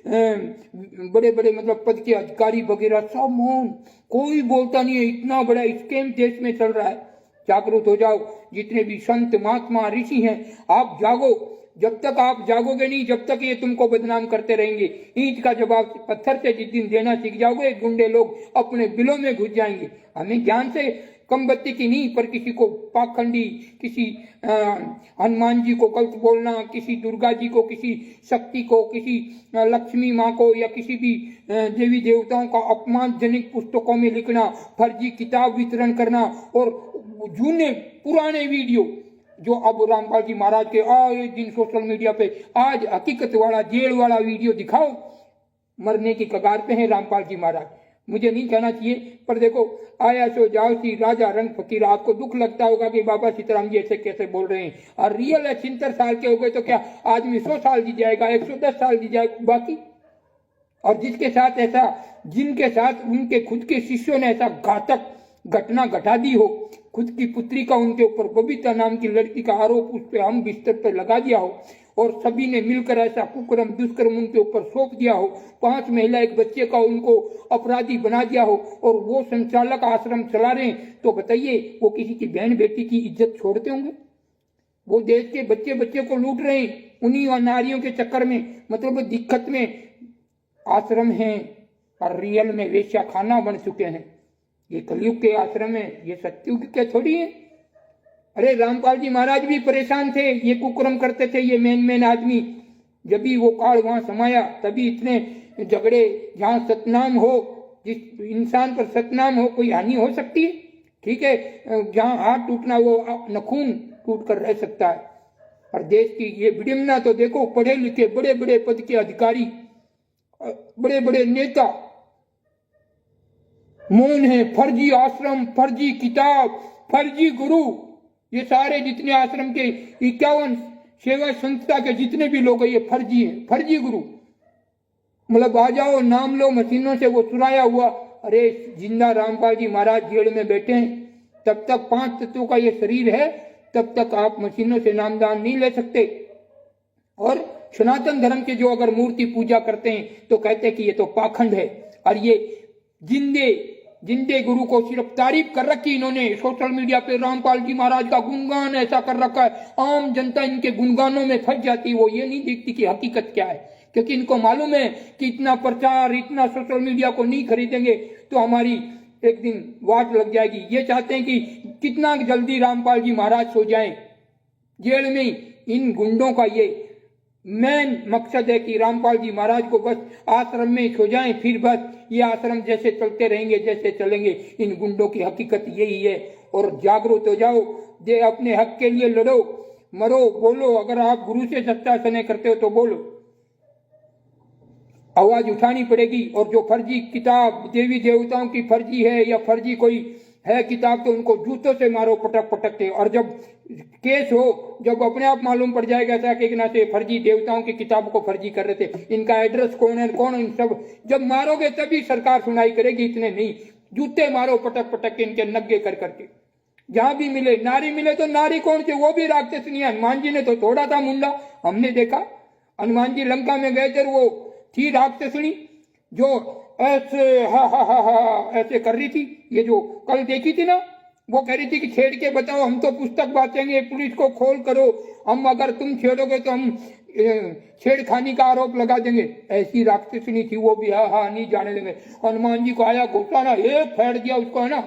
मतलब पद के अधिकारी वगैरह सब मौन, कोई बोलता नहीं है। इतना बड़ा स्कैम देश में चल रहा है। जागरूक हो जाओ, जितने भी संत महात्मा ऋषि हैं, आप जागो। जब तक आप जागोगे नहीं, जब तक ये तुमको बदनाम करते रहेंगे। ईंट का जवाब पत्थर से जिस दिन देना सीख जाओगे, गुंडे लोग अपने बिलों में घुस जाएंगे। हमें ज्ञान से कम बत्ती की नहीं, पर किसी को पाखंडी, किसी हनुमान जी को गलत बोलना, किसी दुर्गा जी को, किसी शक्ति को, किसी लक्ष्मी माँ को, या किसी भी देवी देवताओं का अपमानजनक पुस्तकों में लिखना, फर्जी किताब वितरण करना, और जूने पुराने वीडियो जो अब रामपाल जी महाराज के आए दिन सोशल मीडिया पे, आज हकीकत वाला जेल वाला वीडियो दिखाओ। मरने की कगार पे हैं रामपाल जी महाराज। मुझे नहीं कहना चाहिए, पर देखो, आया सो जाओ सी राजा रंग फकीर। आपको दुख लगता होगा कि बाबा सीताराम जी ऐसे कैसे बोल रहे हैं। और रियल है 76 साल के हो गए तो क्या आदमी 100 साल जी जाएगा, 110 साल जी जाएगा बाकी। और जिसके साथ ऐसा, जिनके साथ उनके खुद के शिष्यों ने ऐसा घातक घटना घटा दी हो, खुद की पुत्री का उनके ऊपर, बबीता नाम की लड़की का आरोप उस पर हम बिस्तर पर लगा दिया हो, और सभी ने मिलकर ऐसा कुकर्म दुष्कर्म उनके ऊपर सौंप दिया हो, 5 महिला 1 बच्चे का उनको अपराधी बना दिया हो, और वो संचालक आश्रम चला रहे हैं, तो बताइए वो किसी की बहन बेटी की इज्जत छोड़ते होंगे। वो देश के बच्चे बच्चे को लूट रहे हैं उन्हीं और नारियों के चक्कर में। मतलब दिक्कत में आश्रम हैं और रियल में वेश्या खाना बन चुके हैं। ये कलयुग के आश्रम है, ये सत्युग के थोड़ी है। अरे रामपाल जी महाराज भी परेशान थे, ये कुकर्म करते थे, ये मेन आदमी। जब भी वो काल वहां समाया, तभी इतने झगड़े। जहां सतनाम हो, जिस इंसान पर सतनाम हो, कोई हानि हो सकती है, ठीक है। जहां हाथ टूटना, वो नखून टूट कर रह सकता है। और देश की ये विडंबना तो देखो, पढ़े लिखे बड़े बड़े पद के अधिकारी, बड़े बड़े नेता मौन है। फर्जी आश्रम, फर्जी किताब, फर्जी गुरु, ये सारे जितने आश्रम के 51 सेवा संस्था के जितने भी लोग हैं ये फर्जी हैं, फर्जी गुरु। मतलब आ जाओ, नाम लो, मशीनों से वो चुराया हुआ। अरे जिंदा रामपाल जी महाराज जेल में बैठे हैं, तब तक 5 तत्वों का ये शरीर है, तब तक आप मशीनों से नामदान नहीं ले सकते। और सनातन धर्म के जो अगर मूर्ति पूजा करते हैं तो कहते हैं कि ये तो पाखंड है। और ये जिंदे गुरु को सिर्फ तारीफ कर रखी इन्होंने सोशल मीडिया पे, रामपाल जी महाराज का गुणगान ऐसा कर रखा है, आम जनता इनके गुणगानों में फंस जाती है। वो ये नहीं देखती कि हकीकत क्या है, क्योंकि इनको मालूम है कि इतना प्रचार, इतना सोशल मीडिया को नहीं खरीदेंगे तो हमारी एक दिन वाट लग जाएगी। ये चाहते हैं कि कितना जल्दी रामपाल जी महाराज सो जाएं जेल में। इन गुंडों का ये मेन मकसद है कि रामपाल जी महाराज को बस आश्रम में सो जाएं, फिर बस ये आश्रम जैसे चलते रहेंगे, जैसे चलेंगे। इन गुंडों की हकीकत यही है। और जागरूक हो जाओ, जे अपने हक के लिए लड़ो, मरो, बोलो। अगर आप गुरु से सच्चा स्नेह करते हो तो बोलो, आवाज उठानी पड़ेगी। और जो फर्जी किताब देवी देवताओं की फर्जी है या फर्जी कोई है किताब, तो उनको जूतों से मारो, पटक पटक के। और जब केस हो, जब अपने आप मालूम पड़ जाएगा ऐसा कि ना से फर्जी देवताओं की किताब को फर्जी कर रहे थे, इनका एड्रेस कौन है, कौन इन सब, जब मारोगे तभी सरकार सुनाई करेगी। इतने नहीं, जूते मारो पटक पटक के इनके नग्गे कर करके। जहां भी मिले, नारी मिले तो नारी कौन से, वो भी राक्षस नहीं है। हनुमान जी ने तो थोड़ा था मुंडा, हमने देखा। हनुमान जी लंका में गए थे, वो थी राक्षसनी जो ऐसे हा ऐसे कर रही थी। ये जो कल देखी थी ना, वो कह रही थी कि छेड़ के बताओ, हम तो पुस्तक बांटेंगे, पुलिस को खोल करो, हम अगर तुम छेड़ोगे तो हम छेड़खानी का आरोप लगा देंगे। ऐसी राक्षसनी थी वो भी, हा नहीं जाने देंगे। हनुमान जी को आया गुस्सा ना, एक फेंट दिया उसको, है ना,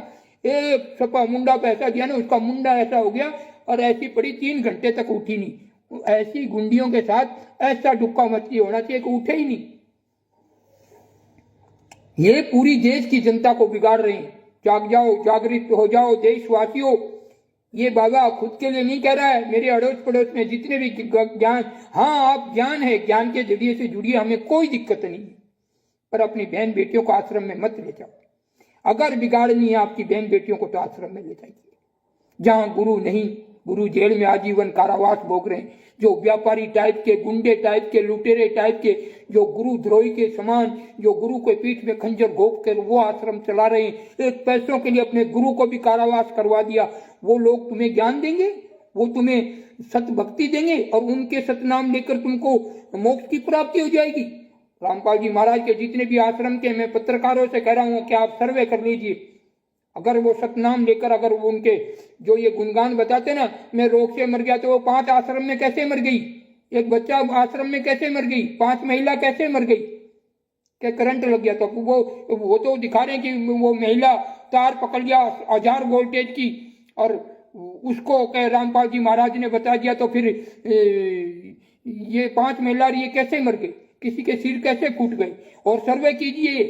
एक छपा मुंडा पे ऐसा दिया ना, उसका मुंडा ऐसा हो गया और ऐसी पड़ी, 3 घंटे तक उठी नहीं। ऐसी गुंडियों के साथ ऐसा डुक्का मची होना चाहिए कि उठे ही नहीं। ये पूरी देश की जनता को बिगाड़ रहे हैं। जाग जाओ, जागृत हो जाओ देशवासियों। ये बाबा खुद के लिए नहीं कह रहा है, मेरे अड़ोस पड़ोस में जितने भी ज्ञान, हाँ आप ज्ञान है, ज्ञान के जरिए से जुड़िए, हमें कोई दिक्कत नहीं, पर अपनी बहन बेटियों को आश्रम में मत ले जाओ। अगर बिगाड़नी है आपकी बहन बेटियों को तो आश्रम में ले जाइए, जहां गुरु नहीं। गुरु जेल में आजीवन कारावास भोग रहे हैं। जो व्यापारी टाइप के, गुंडे टाइप के, लुटेरे टाइप के, जो गुरु द्रोही के समान, जो गुरु के पीठ में खंजर घोंप कर वो आश्रम चला रहे हैं, एक पैसों के लिए अपने गुरु को भी कारावास करवा दिया। वो लोग तुम्हें ज्ञान देंगे, वो तुम्हें सत भक्ति देंगे और उनके सतनाम लेकर तुमको मोक्ष की प्राप्ति हो जाएगी। रामपाल जी महाराज के जितने भी आश्रम के, मैं पत्रकारों से कह रहा हूं कि आप सर्वे कर लीजिए। अगर वो सतनाम लेकर, अगर वो उनके जो ये गुणगान बताते ना, मैं रोग से मर गया, तो वो 5 आश्रम में कैसे मर गई, एक बच्चा आश्रम में कैसे मर गई, 5 महिला कैसे मर गई, क्या करंट लग गया। तो वो तो दिखा रहे हैं कि वो महिला तार पकड़ लिया 1000 वोल्टेज की और उसको कह रामपाल जी महाराज ने बता दिया, तो फिर ये 5 महिला ये कैसे मर गई, किसी के सिर कैसे फूट गए। और सर्वे कीजिए,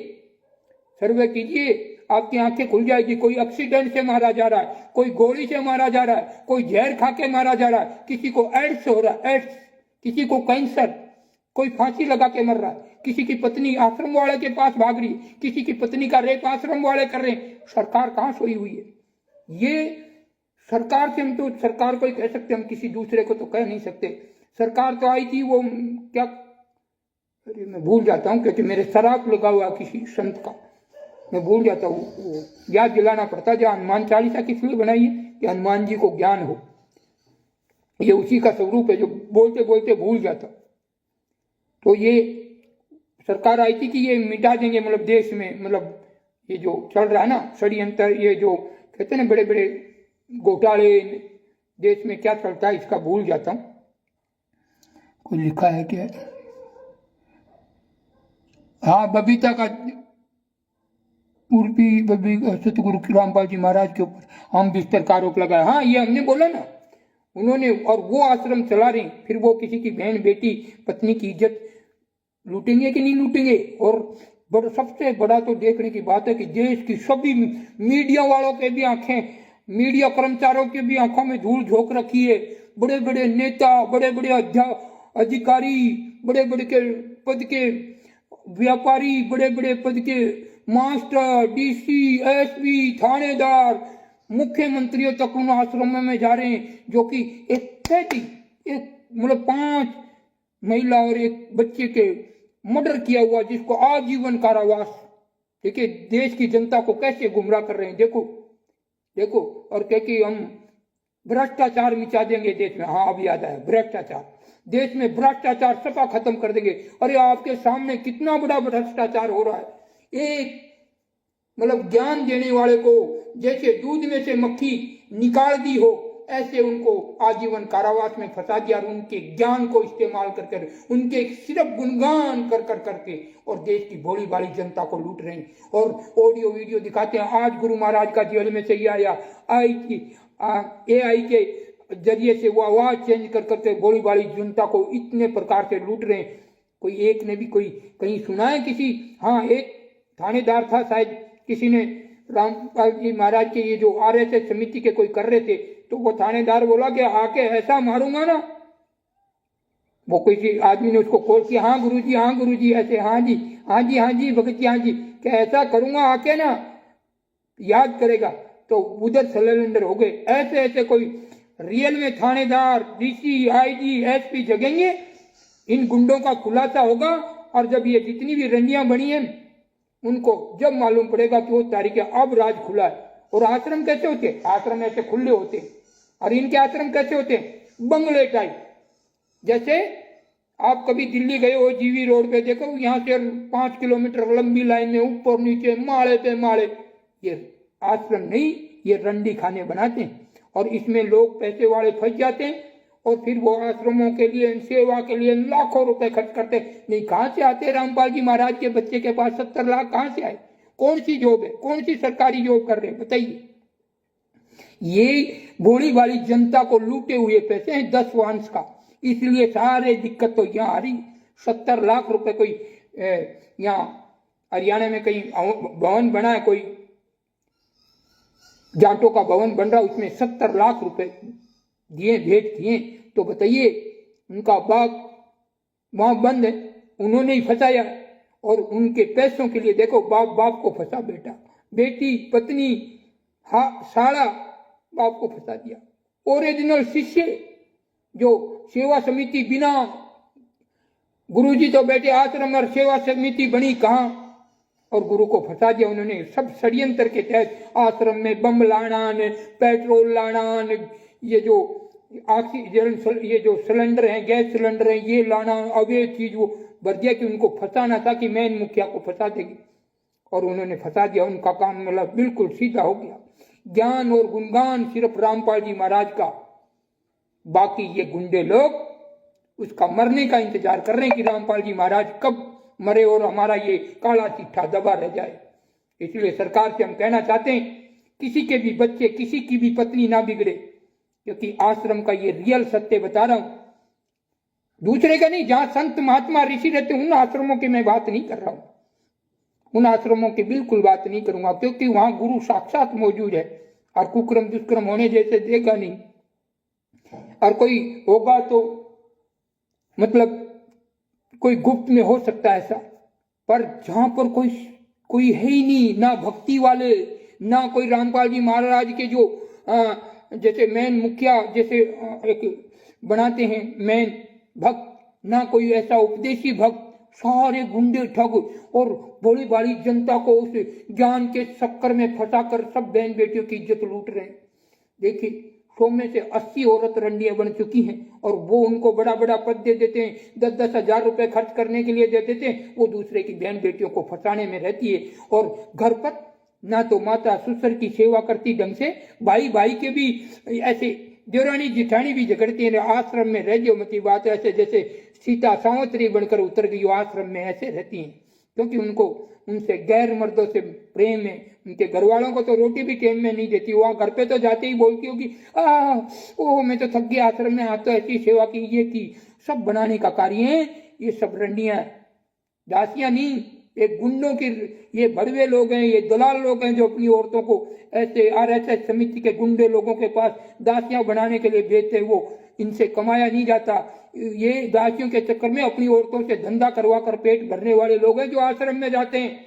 सर्वे कीजिए, आपकी आंखें खुल जाएगी। कोई एक्सीडेंट से मारा जा रहा है, कोई गोली से मारा जा रहा है, कोई जहर खा के मारा जा रहा है, किसी को एड्स हो रहा है, एड्स, किसी को कैंसर, कोई फांसी लगा के मर रहा है, किसी की पत्नी आश्रम वाले के पास भाग रही, किसी की पत्नी का रेप आश्रम वाले कर रहे हैं। सरकार कहाँ सोई हुई है? ये सरकार से हम तो सरकार को ही कह सकते, हम किसी दूसरे को तो कह नहीं सकते। सरकार तो आई थी, वो क्या, अरे मैं भूल जाता हूँ क्योंकि मेरे शराब लगा हुआ किसी संत का, मैं भूल जाता हूँ, याद दिलाना पड़ता। जो हनुमान चालीसा किस लिए बनाई है कि हनुमान जी को ज्ञान हो, ये उसी का स्वरूप है जो बोलते बोलते भूल जाता। तो ये सरकार आई थी कि ये मिटा देंगे, मतलब देश में, मतलब ये जो चल रहा है ना षड्यंत्र, ये जो कहते हैं ना बड़े बड़े घोटाले देश में क्या चलता है, इसका भूल जाता हूँ। कोई लिखा है क्या? हाँ, बबीता का उर्फी सतगुरु रामपाल जी महाराज के ऊपर हम बिस्तर का आरोप लगाया। हाँ, ये हमने बोला ना, उन्होंने, और वो आश्रम चला रहे, फिर वो किसी की बहन बेटी पत्नी की इज्जत लूटेंगे कि नहीं लूटेंगे। और सबसे बड़ा तो देखने की बात है कि देश की सभी मीडिया वालों के भी आंखें, मीडिया कर्मचारियों के भी आंखों में धूल झोंक रखी है। बड़े बड़े नेता, बड़े बड़े अधिकारी, बड़े बड़े के पद के व्यापारी, बड़े बड़े पद के मास्टर, डीसी, एसपी, थानेदार, मुख्यमंत्रियों तक उन आश्रमों में जा रहे हैं, जो कि एक मतलब 5 महिला और एक बच्चे के मर्डर किया हुआ, जिसको आजीवन कारावास। देखिए देश की जनता को कैसे गुमराह कर रहे हैं। देखो और कह कि हम भ्रष्टाचार मिटा देंगे देश में। हाँ, अब याद आया, भ्रष्टाचार। देश में भ्रष्टाचार सफा खत्म कर देंगे। अरे आपके सामने कितना बड़ा भ्रष्टाचार हो रहा है। एक मतलब ज्ञान देने वाले को जैसे दूध में से मक्खी निकाल दी हो, ऐसे उनको आजीवन कारावास में फंसा दिया, और उनके ज्ञान को इस्तेमाल कर उनके सिर्फ गुणगान करके और देश की भोली भाली जनता को लूट रहे हैं। और ऑडियो वीडियो दिखाते हैं। आज गुरु महाराज का जेल में से ये आया, AI के जरिए से वो आवाज चेंज करके भोली भाली जनता को इतने प्रकार से लूट रहे हैं। कोई एक ने भी कोई कहीं सुना है किसी? हाँ, एक थानेदार था शायद, किसी ने रामपाल जी महाराज के ये जो RSS समिति के कोई कर रहे थे, तो वो थानेदार बोला कि आके ऐसा मारूंगा ना। वो किसी आदमी ने उसको कॉल किया, हाँ गुरुजी ऐसे, हाँ जी भगत जी, हाँ जी, क्या ऐसा करूंगा आके ना, याद करेगा। तो उधर सिलेंडर हो गए। ऐसे कोई रियल में थानेदार, DC, IG, SP जगेंगे, इन गुंडों का खुलासा होगा। और जब ये जितनी भी रंजियां बनी है, उनको जब मालूम पड़ेगा कि वो तारीख है, अब राज खुला है। और आश्रम कैसे होते? आश्रम ऐसे खुले होते हैं। और इनके आश्रम कैसे होते हैं? बंगले टाइप। जैसे आप कभी दिल्ली गए हो, GV रोड पे देखो, यहाँ से 5 किलोमीटर लंबी लाइन में ऊपर नीचे माले पे माले। ये आश्रम नहीं, ये रंडी खाने बनाते हैं। और इसमें लोग पैसे वाले फंस जाते हैं, और फिर वो आश्रमों के लिए, सेवा के लिए लाखों रुपए खर्च करते। नहीं, कहां से आते? रामपाल जी महाराज के बच्चे के पास 70 लाख कहां से आए? कौन सी जॉब है? कौन सी सरकारी जॉब कर रहे हैं? बताइए। ये भोली भाली जनता को लूटे हुए पैसे हैं 10 वंश का। इसलिए सारे दिक्कत तो यहाँ आ रही। 70 लाख रुपए कोई यहाँ हरियाणा में कहीं भवन बना है, कोई जाटों का भवन बन रहा, उसमें 70 लाख रुपए दिए, भेंट दिए। तो बताइए, उनका बाप वहां बंद है, उन्होंने ही फंसाया। और उनके पैसों के लिए देखो, बाप को फंसा, बेटी, पत्नी, साला बाप को फंसा दिया। ओरिजिनल शिष्य जो सेवा समिति, बिना गुरुजी तो बैठे आश्रम और सेवा समिति बनी कहां, और गुरु को फंसा दिया उन्होंने। सब षड्यंत्र के तहत आश्रम में बम लाना, पेट्रोल लाना, ये जो ऑक्सीजन, ये जो सिलेंडर है, गैस सिलेंडर है, ये लाना, अवैध चीज वो भर दिया कि उनको फंसाना था कि मैन मुखिया को फंसा देगी। और उन्होंने फंसा दिया। उनका काम मतलब बिल्कुल सीधा हो गया। ज्ञान और गुणगान सिर्फ रामपाल जी महाराज का। बाकी ये गुंडे लोग उसका मरने का इंतजार कर रहे हैं कि रामपाल जी महाराज कब मरे और हमारा ये काला चिट्ठा दबा रह जाए। इसलिए सरकार से हम कहना चाहते हैं, किसी के भी बच्चे, किसी की भी पत्नी ना बिगड़े, क्योंकि आश्रम का ये रियल सत्य बता रहा हूं, दूसरे का नहीं। जहां संत महात्मा ऋषि रहते उन आश्रमों की मैं बात नहीं कर रहा हूं, उन आश्रमों की बिल्कुल बात नहीं करूंगा, क्योंकि वहां गुरु साक्षात मौजूद है। और कुक्रम दुष्कर्म होने जैसे देगा नहीं। और कोई होगा तो मतलब कोई गुप्त में हो सकता है ऐसा, पर जहां पर कोई है ही नहीं, ना भक्ति वाले, ना कोई रामपाल जी महाराज के जो जैसे मैन मुखिया जैसे एक बनाते हैं मैन भक्त, ना कोई ऐसा उपदेशी भक्त, सारे गुंडे ठग और भोली भाली जनता को उस ज्ञान के चक्कर में फंसाकर सब बहन बेटियों की इज्जत लूट रहे हैं। देखिए 100 में से 80 औरत रंडियां बन चुकी हैं, और वो उनको बड़ा बड़ा पद दे देते हैं, 10-10 हजार रुपए खर्च करने के लिए दे देते हैं। वो दूसरे की बहन बेटियों को फंसाने में रहती है। और घर पर ना तो माता ससुर की सेवा करती ढंग से, भाई के भी ऐसे देवरानी जिठानी भी झगड़ती है। आश्रम में रह जो मती बात, ऐसे जैसे सीता सावंतरी बनकर उतर गई आश्रम में, ऐसे रहती हैं, क्योंकि उनको उनसे गैर मर्दों से प्रेम है। उनके घर वालों को तो रोटी भी टाइम में नहीं देती। वहां घर पे तो जाते ही बोलती होगी, ओह मैं तो थक गया आश्रम में, तो ऐसी सेवा की, ये की, सब बनाने का कार्य है। ये सब रंडियां, दासियां नहीं, एक गुंडों की, ये भड़वे लोग हैं, ये दलाल लोग हैं जो अपनी औरतों को ऐसे RSS समिति के गुंडे लोगों के पास दासियां बनाने के लिए भेजते हैं। वो इनसे कमाया नहीं जाता। ये दासियों के चक्कर में अपनी औरतों से धंधा करवा कर पेट भरने वाले लोग हैं जो आश्रम में जाते हैं,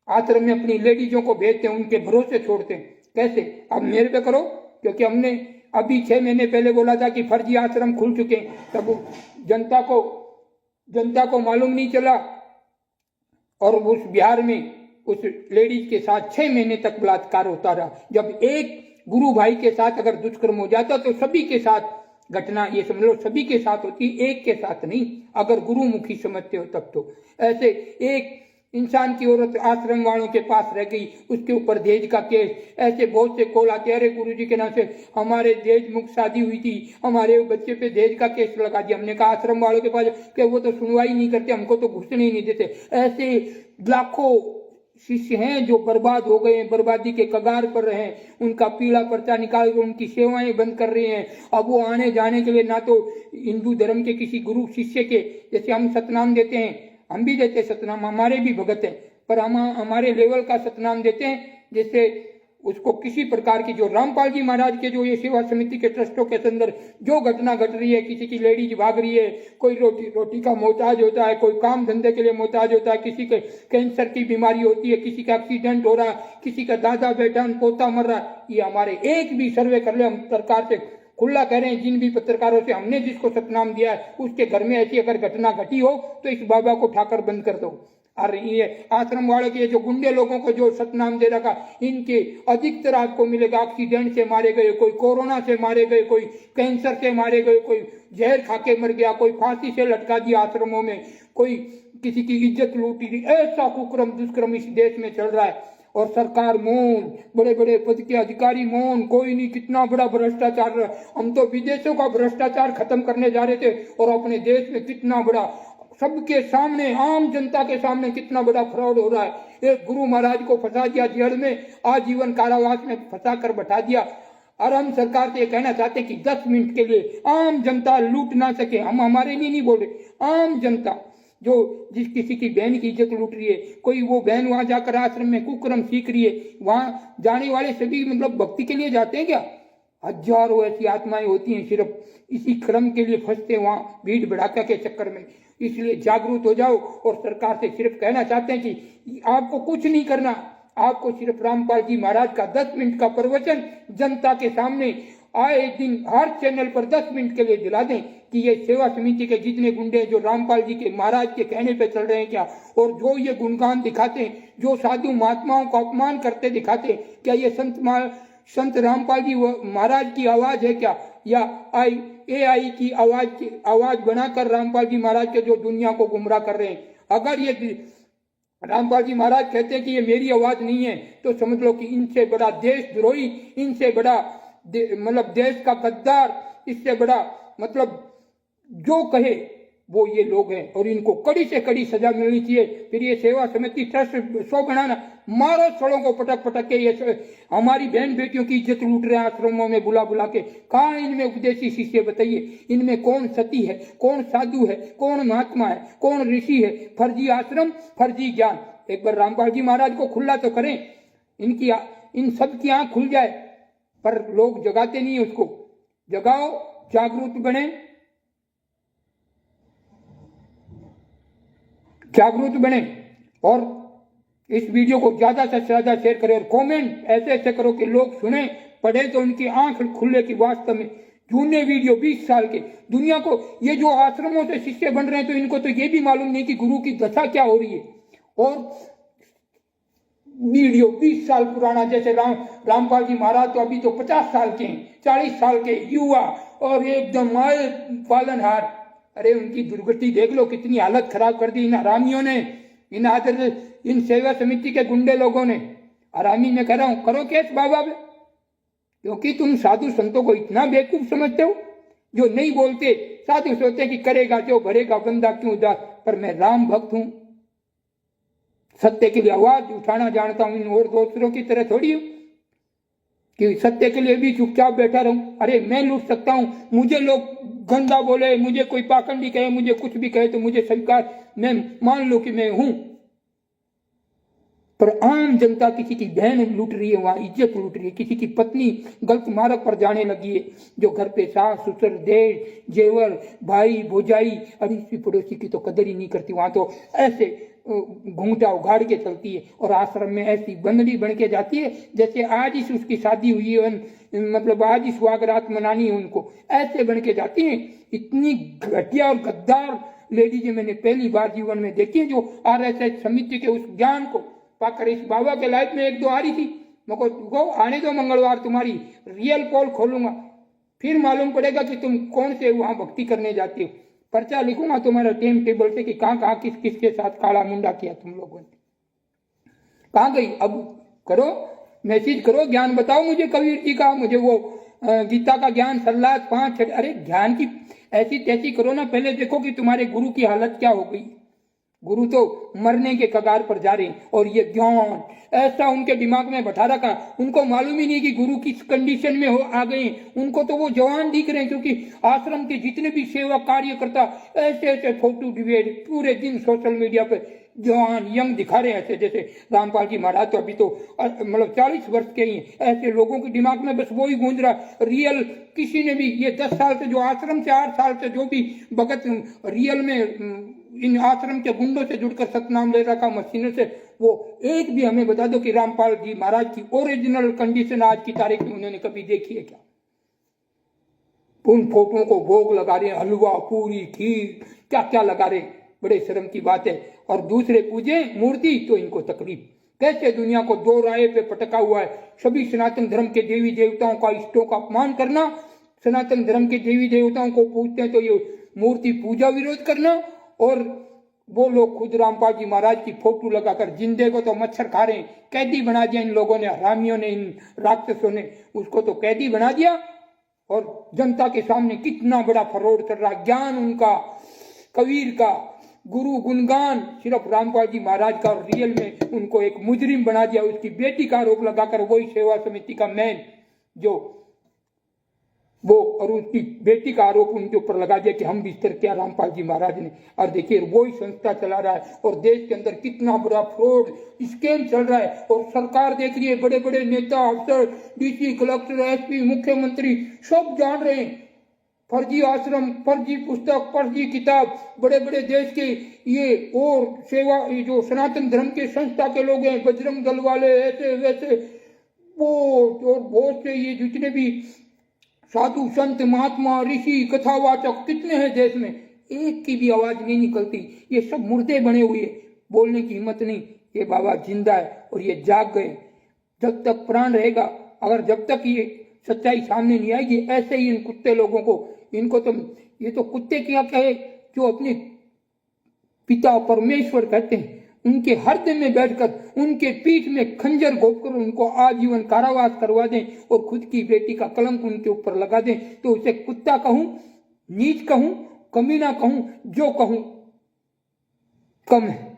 आश्रम में अपनी लेडीजों को भेजते हैं, उनके भरोसे छोड़ते हैं। कैसे? अब मेरे पे करो, क्योंकि हमने अभी 6 महीने पहले बोला था कि फर्जी आश्रम खुल चुके हैं, तब जनता को मालूम नहीं चला। और उस बिहार में उस लेडीज के साथ 6 महीने तक बलात्कार होता रहा। जब एक गुरु भाई के साथ अगर दुष्कर्म हो जाता तो सभी के साथ घटना, ये समझ लो सभी के साथ होती, एक के साथ नहीं, अगर गुरुमुखी समझते हो तब तो। ऐसे एक इंसान की औरत आश्रम वालों के पास रह गई, उसके ऊपर दहेज का केस, ऐसे बहुत से कॉल आते, अरे गुरुजी के नाम से हमारे दहेज मुक्त शादी हुई थी, हमारे बच्चे पे दहेज का केस लगा दिया। हमने कहा आश्रम वालों के पास कि वो तो सुनवाई नहीं करते, हमको तो घुसने ही नहीं देते। ऐसे लाखों शिष्य हैं जो बर्बाद हो गए हैं, बर्बादी के कगार पर रहे, उनका पीला पर्चा निकाल कर उनकी सेवाएं बंद कर रहे हैं। अब वो आने जाने के लिए ना तो हिंदू धर्म के किसी गुरु शिष्य के, जैसे हम सतनाम देते हैं, हम भी देते सतनाम, हमारे भी भगत हैं, पर हम हमारे लेवल का सतनाम देते हैं, जैसे उसको किसी प्रकार की, जो रामपाल जी महाराज के जो ये सेवा समिति के ट्रस्टों के अंदर जो घटना घट रही है, किसी की लेडीज भाग रही है, कोई रोटी का मोहताज होता है, कोई काम धंधे के लिए मोहताज होता है, किसी के कैंसर की बीमारी होती है, किसी का एक्सीडेंट हो रहा है, किसी का दादा बेटा पोता मर रहा है, ये हमारे एक भी सर्वे कर ले, हम सरकार से खुला कह रहे हैं, जिन भी पत्रकारों से हमने जिसको सतनाम दिया है उसके घर में ऐसी अगर घटना घटी हो तो इस बाबा को उठाकर बंद कर दो। और ये आश्रम वाले के जो गुंडे लोगों को जो सतनाम दे रखा, इनके अधिकतर आपको मिलेगा एक्सीडेंट से मारे गए, कोई कोरोना से मारे गए, कोई कैंसर से मारे गए, कोई जहर खा के मर गया, कोई फांसी से लटका दिया आश्रमों में, कोई किसी की इज्जत लूटी। ऐसा कुक्रम दुष्कर्म इस देश में चल रहा है और सरकार मौन, बड़े बड़े पद के अधिकारी मौन, कोई नहीं। कितना बड़ा भ्रष्टाचार, हम तो विदेशों का भ्रष्टाचार खत्म करने जा रहे थे और अपने देश में कितना बड़ा, सबके सामने, आम जनता के सामने कितना बड़ा फ्रॉड हो रहा है। एक गुरु महाराज को फंसा दिया जेल में, आजीवन कारावास में फंसा कर बैठा दिया। और हम सरकार से ये कहना चाहते हैं कि 10 मिनट के लिए आम जनता लूट ना सके, हम हमारे लिए नहीं बोल रहे, आम जनता जो जिस किसी की बहन की इज्जत लूट रही है, कोई वो बहन वहां जाकर आश्रम में कुकर्म सीख रही है, वहां जाने वाले सभी मतलब भक्ति के लिए जाते हैं क्या? हजारों ऐसी आत्माएं होती हैं सिर्फ इसी क्रम के लिए फंसते वहां भीड़ भड़ाका के चक्कर में। इसलिए जागरूक हो जाओ और सरकार से सिर्फ कहना चाहते हैं कि आपको कुछ नहीं करना, आपको सिर्फ रामपाल जी महाराज का 10 मिनट का प्रवचन जनता के सामने आए दिन हर चैनल पर 10 मिनट के लिए दिला दें कि ये सेवा समिति के जितने गुंडे जो रामपाल जी के महाराज के कहने पे चल रहे हैं क्या, और जो ये गुणगान दिखाते हैं, जो साधु महात्माओं का अपमान करते दिखाते हैं, क्या ये संत रामपाल जी महाराज की आवाज है क्या, या AI की आवाज बनाकर रामपाल जी महाराज के जो दुनिया को गुमराह कर रहे हैं? अगर ये रामपाल जी महाराज कहते हैं कि ये मेरी आवाज नहीं है, तो समझ लो कि इनसे बड़ा देशद्रोही, इनसे बड़ा मतलब देश का गद्दार, इससे बड़ा मतलब जो कहे वो ये लोग हैं, और इनको कड़ी से कड़ी सजा मिलनी चाहिए। फिर ये सेवा समिति ट्रस्ट 100 बनाना, मारो सड़ों को पटक पटक के, ये हमारी बहन बेटियों की इज्जत लूट रहे हैं आश्रमों में बुला बुला के। कहाँ इनमें उपदेशी शिष्य बताइए, इनमें कौन सती है, कौन साधु है, कौन महात्मा है, कौन ऋषि है? फर्जी आश्रम, फर्जी ज्ञान। एक बार रामपाल जी महाराज को खुला तो करें, इन सब की आंख खुल जाए, पर लोग जगाते नहीं है उसको। जगाओ, जागरूक बने और इस वीडियो को ज्यादा से ज्यादा शेयर करें और कमेंट ऐसे करो कि लोग सुने, पढ़े तो उनकी आंख खुले कि वास्तव में जूने वीडियो 20 साल के दुनिया को, ये जो आश्रमों से शिष्य बन रहे हैं तो इनको तो ये भी मालूम नहीं कि गुरु की दशा क्या हो रही है। और वीडियो 20 साल पुराना, जैसे रामपाल जी महाराज तो अभी तो 50 साल के हैं, 40 साल के युवा और एकदम आए पालनहार। अरे उनकी दुर्गति देख लो, कितनी हालत खराब कर दी इन हरामियों ने, इन सेवा समिति के गुंडे लोगों ने। हरामी में कह रहा हूं, करो केस बाबा पे, क्योंकि तुम साधु संतों को इतना बेवकूफ समझते हो जो नहीं बोलते। साधु सोचते कि करेगा जो भरेगा बंदा क्यों उदास, पर मैं राम भक्त हूं, सत्य के लिए आवाज उठाना जानता हूं, और दूसरों की तरह थोड़ी हूं कि सत्य के लिए भी चुपचाप बैठा रहूं। अरे मैं लूट सकता हूं, मुझे लोग गंदा बोले, मुझे कोई पाखंडी कहे, मुझे कुछ भी कहे तो मुझे स्वीकार, मैं मान लो कि मैं हूं, पर आम जनता किसी की बहन लूट रही है, वहां इज्जत लूट रही है, किसी की पत्नी गलत मार्ग पर जाने लगी है, जो घर पे सास ससुर देश जेवर भाई भोजाई, अरे इसी पड़ोसी की तो कदर ही नहीं करती, वहां तो ऐसे घूंघटा उघाड़ के चलती है और आश्रम में ऐसी बंदरी बन के जाती है जैसे आज ही उसकी शादी हुई है, मतलब आज ही सुहाग रात मनानी है उनको, ऐसे बन के जाती है। इतनी घटिया और गद्दार लेडीज मैंने पहली बार जीवन में देखी है, जो RSS समिति के उस ज्ञान को पाकर इस बाबा के लाइफ में एक दो आ रही थी। मेरे को आने दो, मंगलवार तुम्हारी रियल पोल खोलूंगा, फिर मालूम पड़ेगा कि तुम कौन से वहां भक्ति करने जाती हो। पर्चा लिखूंगा तुम्हारा टाइम टेबल से कि कहाँ कहाँ किस किस के साथ काला मुंडा किया तुम लोगों ने, कहाँ गई। अब करो, मैसेज करो, ज्ञान बताओ मुझे कबीर जी का, मुझे वो गीता का ज्ञान, सल्लाह 5 अरे ज्ञान की ऐसी तैसी करो ना। पहले देखो कि तुम्हारे गुरु की हालत क्या हो गई। गुरु तो मरने के कगार पर जा रहे हैं और ये ज्ञान ऐसा उनके दिमाग में बैठा रखा, उनको मालूम ही नहीं कि गुरु किस कंडीशन में हो आ गए। उनको तो वो जवान दिख रहे हैं, क्योंकि आश्रम के जितने भी सेवा कार्य करता ऐसे ऐसे फोटो डिबेट पूरे दिन सोशल मीडिया पे जवान यंग दिखा रहे हैं, ऐसे जैसे रामपाल जी महाराज तो अभी तो मतलब 40 वर्ष के ही हैं। ऐसे लोगों के दिमाग में बस वो ही गूंज रहा। रियल किसी ने भी ये 10 साल से जो आश्रम से 8 साल से जो भी भगत रियल में इन आश्रम के गुंडों से जुड़कर सतनाम ले रखा मशीनों से, वो एक भी हमें बता दो कि रामपाल जी महाराज की ओरिजिनल कंडीशन आज की तारीख में उन्होंने कभी देखी है क्या। उन फोटों को भोग लगा रहे, हलवा पूरी खीर क्या क्या लगा रहे, बड़े शर्म की बात है। और दूसरे पूजे मूर्ति तो इनको तकलीफ। कैसे दुनिया को दो राय पे पटका हुआ है। सभी सनातन धर्म के देवी देवताओं का, इष्टों का अपमान करना, सनातन धर्म के देवी देवताओं को पूजते हैं तो ये मूर्ति पूजा विरोध करना, और वो लोग खुद रामपाल जी महाराज की फोटो लगाकर जिंदे को तो मच्छर खा रहे हैं। कैदी बना दिया इन लोगों ने, हरामियों ने, इन राक्षसों ने उसको तो कैदी बना दिया। और जनता के सामने कितना बड़ा फरोड चल रहा। ज्ञान उनका, कबीर का, गुरु गुणगान सिर्फ रामपाल जी महाराज का, और रियल में उनको एक मुजरिम बना दिया। उसकी बेटी का आरोप लगाकर वही सेवा समिति का मैन जो वो, और उसकी बेटी का आरोप उनके ऊपर लगा दिया कि हम बिस्तर किया रामपाल जी महाराज ने। और देखिए वही संस्था चला रहा है और देश के अंदर कितना बड़ा फ्रॉड स्कैम चल रहा है। और सरकार देख रही है, बड़े बड़े नेता, अफसर, DC, कलेक्टर, SP, मुख्यमंत्री सब जान रहे हैं। फर्जी आश्रम, फर्जी पुस्तक, फर्जी किताब, बड़े बड़े देश के ये और सेवा, ये जो सनातन धर्म के संस्था के लोग हैं, बजरंग दल वाले, ऐसे वैसे वो, और बहुत से ये जितने भी साधु संत महात्मा ऋषि कथावाचक कितने हैं देश में, एक की भी आवाज नहीं निकलती। ये सब मुर्दे बने हुए, बोलने की हिम्मत नहीं। ये बाबा जिंदा है और ये जाग गए। जब तक प्राण रहेगा, अगर जब तक ये सच्चाई सामने नहीं आएगी, ऐसे ही इन कुत्ते लोगों को, इनको तो ये तो कुत्ते क्या कहे जो अपने पिता परमेश्वर कहते हैं, उनके हृदय में बैठकर उनके पीठ में खंजर घोंपकर उनको आजीवन कारावास करवा दें और खुद की बेटी का कलंक उनके ऊपर लगा दें, तो उसे कुत्ता कहूं, नीच कहूं, कमीना कहूं, जो कहूं कम है।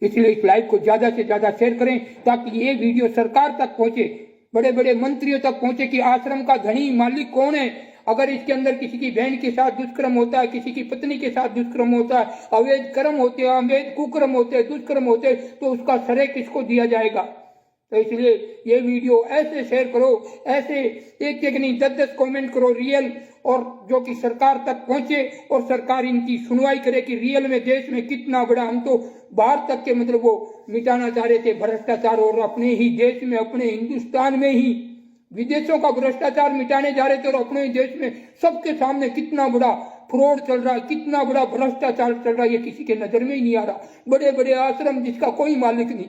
इसलिए इस लाइव को ज्यादा से ज्यादा शेयर करें ताकि ये वीडियो सरकार तक पहुंचे, बड़े बड़े मंत्रियों तक पहुंचे कि आश्रम का धनी मालिक कौन है। अगर इसके अंदर किसी की बहन के साथ दुष्कर्म होता है, किसी की पत्नी के साथ दुष्कर्म होता है, अवैध कर्म होते हैं, अवैध कुकर्म होते हैं, दुष्कर्म होते हैं, तो उसका श्रेय किसको दिया जाएगा। तो इसलिए ये वीडियो ऐसे शेयर करो, ऐसे एक एक नहीं 10-10 कमेंट करो रियल, और जो कि सरकार तक पहुंचे और सरकार इनकी सुनवाई करे कि रियल में देश में कितना बड़ा, हम तो बाहर तक के मतलब वो मिटाना चाह रहे थे भ्रष्टाचार, और अपने ही देश में, अपने हिंदुस्तान में ही विदेशों का भ्रष्टाचार मिटाने जा रहे थे, और अपने देश में सबके सामने कितना बड़ा फ्रॉड चल रहा है, कितना बड़ा भ्रष्टाचार चल रहा है, ये किसी के नजर में ही नहीं आ रहा। बड़े बड़े आश्रम जिसका कोई मालिक नहीं,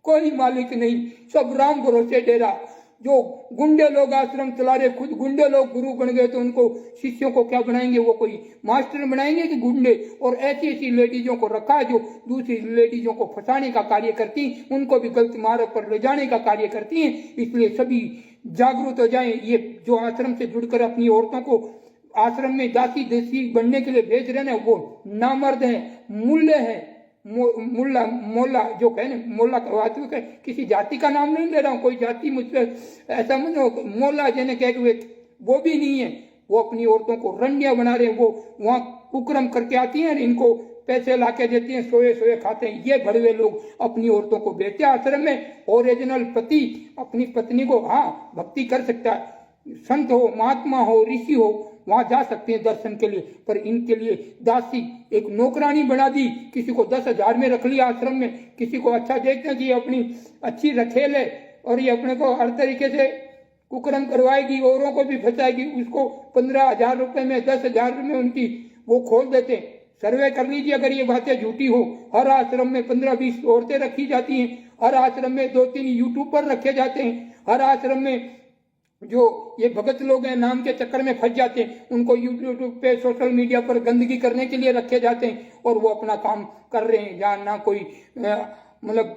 कोई मालिक नहीं, सब राम भरोसे डेरा। जो गुंडे लोग आश्रम चला रहे, खुद गुंडे लोग गुरु बन गए, तो उनको शिष्यों को क्या बनाएंगे, वो कोई मास्टर बनाएंगे कि गुंडे। और ऐसी ऐसी लेडीजों को रखा है जो दूसरी लेडीजों को फंसाने का कार्य करती, उनको भी गलत मार्ग पर ले जाने का कार्य करती हैं। इसलिए सभी जागरूक हो जाएं। ये जो आश्रम से जुड़कर अपनी औरतों को आश्रम में दासी देसी बनने के लिए भेज रहे हैं, वो नामर्द हैं, मूल्य हैं, मुल्ला मोला जो कहे ना, मोला वास्तविक है, किसी जाति का नाम नहीं ले रहा हूँ, कोई जाति मुझसे ऐसा मतलब मोला जिन्हें कह के वो भी नहीं है। वो अपनी औरतों को रंडिया बना रहे हैं, वो वहाँ कुकर्म करके आती हैं, इनको पैसे लाके देती हैं, सोए सोए खाते हैं। ये भड़वे लोग अपनी औरतों को बेचते हैं आश्रम में। ओरिजिनल पति अपनी पत्नी को हाँ भक्ति कर सकता है, संत हो, महात्मा हो, ऋषि हो, वहां जा सकते हैं दर्शन के लिए, पर इनके लिए दासी एक नौकरानी बना दी, किसी को 10,000 में रख लिया आश्रम में, किसी को अच्छा देखते हैं कि अपनी अच्छी रखेल है और ये अपने को हर तरीके से कुकर्म करवाएगी, औरों को भी फंसाएगी, उसको 15,000 रुपए में 10,000 में उनकी वो खोल देते हैं। सर्वे कर लीजिए अगर ये बातें झूठी हो। हर आश्रम में 15-20 औरतें रखी जाती हैं, हर आश्रम में 2-3 यूट्यूबर रखे जाते हैं, हर आश्रम में जो ये भगत लोग हैं नाम के चक्कर में फंस जाते हैं, उनको यूट्यूब पे सोशल मीडिया पर गंदगी करने के लिए रखे जाते हैं और वो अपना काम कर रहे हैं। जहाँ ना कोई मतलब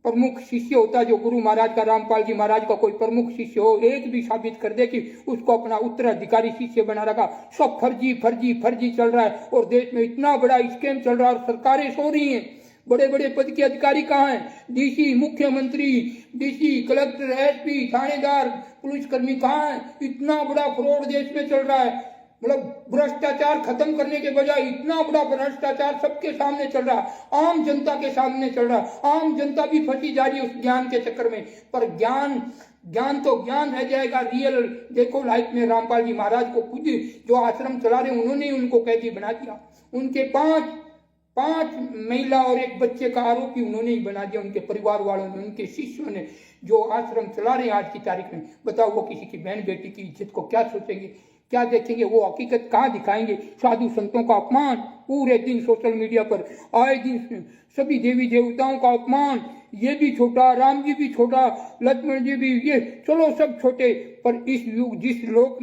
प्रमुख शिष्य होता, जो गुरु महाराज का, रामपाल जी महाराज का कोई प्रमुख शिष्य हो, एक भी साबित कर दे कि उसको अपना उत्तराधिकारी शिष्य बना रखा। सब फर्जी फर्जी फर्जी चल रहा है और देश में इतना बड़ा स्कैम चल रहा है और सरकारें सो रही हैं। बड़े बड़े पद के अधिकारी कहाँ हैं? डीसी, मुख्यमंत्री, डीसी, कलेक्टर, एसपी, थानेदार, पुलिसकर्मी कहाँ हैं? इतना बड़ा फ्रॉड देश में चल रहा है। मतलब भ्रष्टाचार खत्म करने के बजाय इतना बड़ा भ्रष्टाचार सबके सामने चल रहा है, आम जनता के सामने चल रहा है। आम जनता भी फंसी जा रही है उस ज्ञान के चक्कर में। पर ज्ञान तो ज्ञान रह जाएगा, रियल देखो लाइफ में रामपाल जी महाराज को खुद जो आश्रम चला रहे उन्होंने उनको कैदी बना दिया। उनके पांच महिला और एक बच्चे का आरोपी उन्होंने ही बना दिया, उनके परिवार वालों ने, उनके शिष्यों ने, जो आश्रम चला रहे हैं आज की तारीख में। बताओ वो किसी की बहन बेटी की इज्जत को क्या सोचेंगे, क्या देखेंगे? वो हकीकत कहाँ दिखाएंगे? साधु संतों का अपमान पूरे दिन सोशल मीडिया पर, आए दिन सभी देवी देवताओं का अपमान। ये भी छोटा, राम जी भी छोटा, लक्ष्मण जी भी, ये चलो सब छोटे, पर इस युग जिस लोक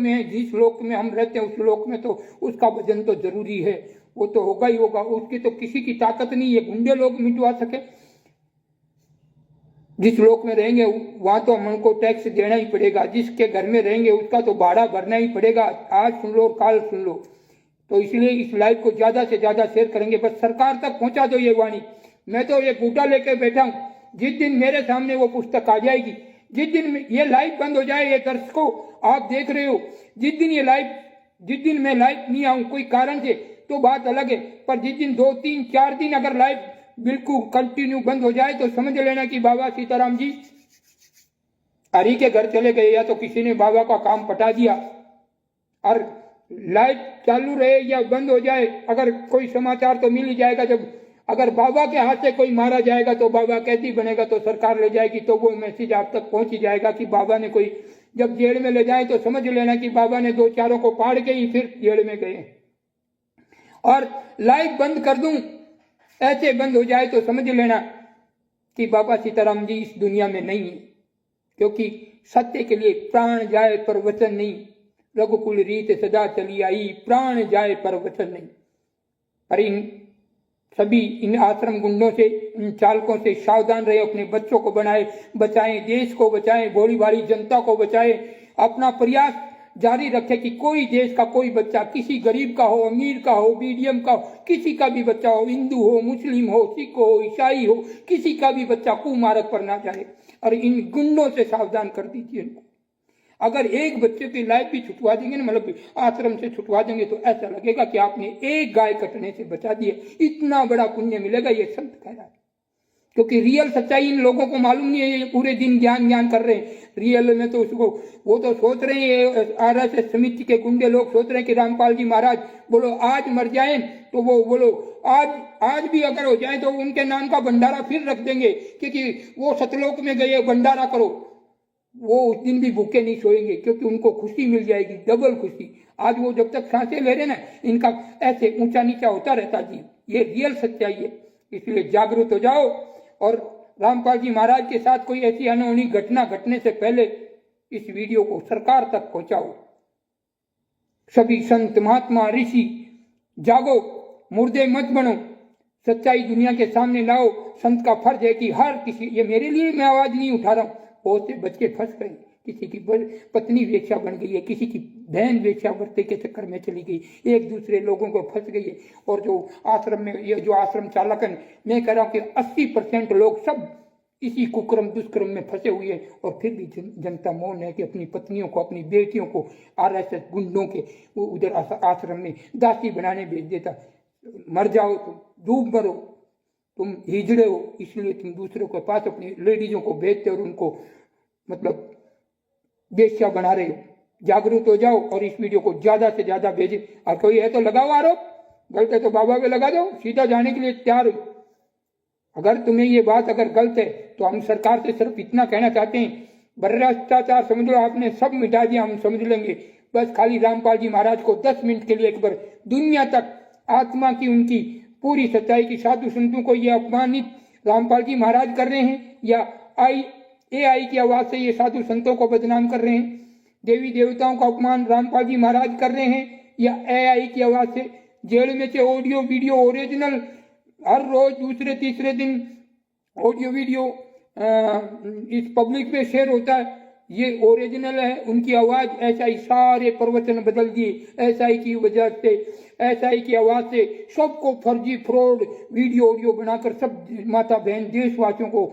में हम रहते हैं उस लोक में तो उसका वजन तो जरूरी है, वो तो होगा ही होगा। उसकी तो किसी की ताकत नहीं है गुंडे लोग मिटवा सके। जिस लोक में रहेंगे वहां तो हमको टैक्स देना ही पड़ेगा, जिसके घर में रहेंगे उसका तो भाड़ा भरना ही पड़ेगा। आज सुन लो काल सुन लो। तो इसलिए इस लाइव को ज्यादा से ज्यादा शेयर करेंगे, बस सरकार तक पहुंचा दो ये वाणी। मैं तो ये बूटा लेके बैठा हूं, जिस दिन मेरे सामने वो पुस्तक आ जाएगी, जिस दिन ये लाइव बंद हो जाए, ये दर्शकों आप देख रहे हो, जिस दिन मैं लाइव नहीं आऊं कोई कारण से तो बात अलग है, पर जिस दिन 2-3-4 दिन अगर लाइव बिल्कुल कंटिन्यू बंद हो जाए तो समझ लेना कि बाबा सीताराम जी हरि के घर चले गए, या तो किसी ने बाबा का काम पटा दिया। और लाइव चालू रहे या बंद हो जाए, अगर कोई समाचार तो मिल ही जाएगा। जब अगर बाबा के हाथ से कोई मारा जाएगा तो बाबा कैदी बनेगा तो सरकार ले जाएगी, तो वो मैसेज आप तक पहुंच ही जाएगा कि बाबा ने कोई, जब जेल में ले जाए तो समझ लेना कि बाबा ने 2-4 को पाड़ के ही फिर जेल में गए। और लाइव बंद कर दूं, ऐसे बंद हो जाए तो समझ लेना कि बाबा सीताराम जी इस दुनिया में नहीं है, क्योंकि सत्य के लिए प्राण जाए पर वचन नहीं। रघुकुल रीत सदा चली आई, प्राण जाए पर वचन नहीं। पर इन आश्रम गुंडों से, इन चालकों से सावधान रहे, अपने बच्चों को बचाएं, देश को बचाएं, भोली भाली जनता को बचाएं। अपना प्रयास जारी रखे कि कोई देश का कोई बच्चा, किसी गरीब का हो, अमीर का हो, मीडियम का हो, किसी का भी बच्चा हो, हिंदू हो, मुस्लिम हो, सिख हो, ईसाई हो, किसी का भी बच्चा कुमार्ग पर ना जाए। और इन गुंडों से सावधान कर दीजिए इनको। अगर एक बच्चे की लाइफ भी छुटवा देंगे ना, मतलब आश्रम से छुटवा देंगे, तो ऐसा लगेगा कि आपने एक गाय कटने से बचा दिए, इतना बड़ा पुण्य मिलेगा, ये संत कह रहा है। क्योंकि रियल सच्चाई इन लोगों को मालूम नहीं है, ये पूरे दिन ज्ञान कर रहे हैं। रियल में तो उसको वो तो सोच रहे हैं, आरएसएस समिति के गुंडे लोग सोच रहे हैं कि रामपाल जी महाराज बोलो आज मर जाए तो वो बोलो आज भी अगर हो जाए तो उनके नाम का भंडारा फिर रख देंगे, क्योंकि वो सतलोक में गए, भंडारा करो। वो उस दिन भी भूखे नहीं सोएंगे, क्योंकि उनको खुशी मिल जाएगी, डबल खुशी। आज वो जब तक सांसें ले रहे ना, इनका ऐसे ऊंचा नीचा होता रहता जी। ये रियल सच्चाई है, इसलिए जागरूक हो जाओ। और रामपाल जी महाराज के साथ कोई ऐसी अनहोनी घटना घटने से पहले इस वीडियो को सरकार तक पहुंचाओ। सभी संत महात्मा ऋषि जागो, मुर्दे मत बनो, सच्चाई दुनिया के सामने लाओ। संत का फर्ज है कि हर किसी, ये मेरे लिए मैं आवाज नहीं उठा रहा हूं, बहुत से बच्चे फंस गए, किसी की पत्नी वेश्या बन गई है, किसी की बहन वेश्या वर्ते के चक्कर में चली गई, एक दूसरे लोगों को फंस गई है। और जो आश्रम में, ये जो आश्रम चालक है, मैं कह रहा हूं कि 80% लोग सब इसी कुक्रम दुष्कर्म में फंसे हुए हैं। और फिर भी जनता मौन है कि अपनी पत्नियों को, अपनी बेटियों को आरएसएस गुंडों के उधर आश्रम में दासी बनाने भेज देता। मर जाओ तुम, डूब मरो, तुम हिजड़े हो, इसलिए तुम दूसरों के पास अपनी लेडीजों को भेजते और उनको मतलब वेश्या बना रहे हो। जागरूक हो जाओ और इस वीडियो को ज्यादा से ज्यादा भेजे। और कोई है तो लगाओ आरोप, गलत है तो बाबा पे लगा दो, सीधा जाने के लिए तैयार हो। अगर तुम्हें ये बात अगर गलत है तो हम सरकार से सिर्फ इतना कहना चाहते हैं, भ्रष्टाचार समझ लो आपने सब मिटा दिया, हम समझ लेंगे, बस खाली रामपाल जी महाराज को 10 मिनट के लिए एक बार दुनिया तक आत्मा की उनकी पूरी सच्चाई की साधु संतों को ये अपमानित रामपाल जी महाराज कर रहे हैं, या AI की आवाज से ये साधु संतों को बदनाम कर रहे हैं, देवी देवताओं का अपमान रामपाल जी महाराज कर रहे हैं, या AI की आवाज से जेल में से ऑडियो वीडियो ओरिजिनल हर रोज दूसरे तीसरे दिन ऑडियो वीडियो इस पब्लिक में शेयर होता है, ये ओरिजिनल है उनकी आवाज। SI सारे प्रवचन बदल दिए SI की वजह से, SI की आवाज से सबको फर्जी फ्रॉड वीडियो ऑडियो बनाकर सब माता बहन देशवासियों को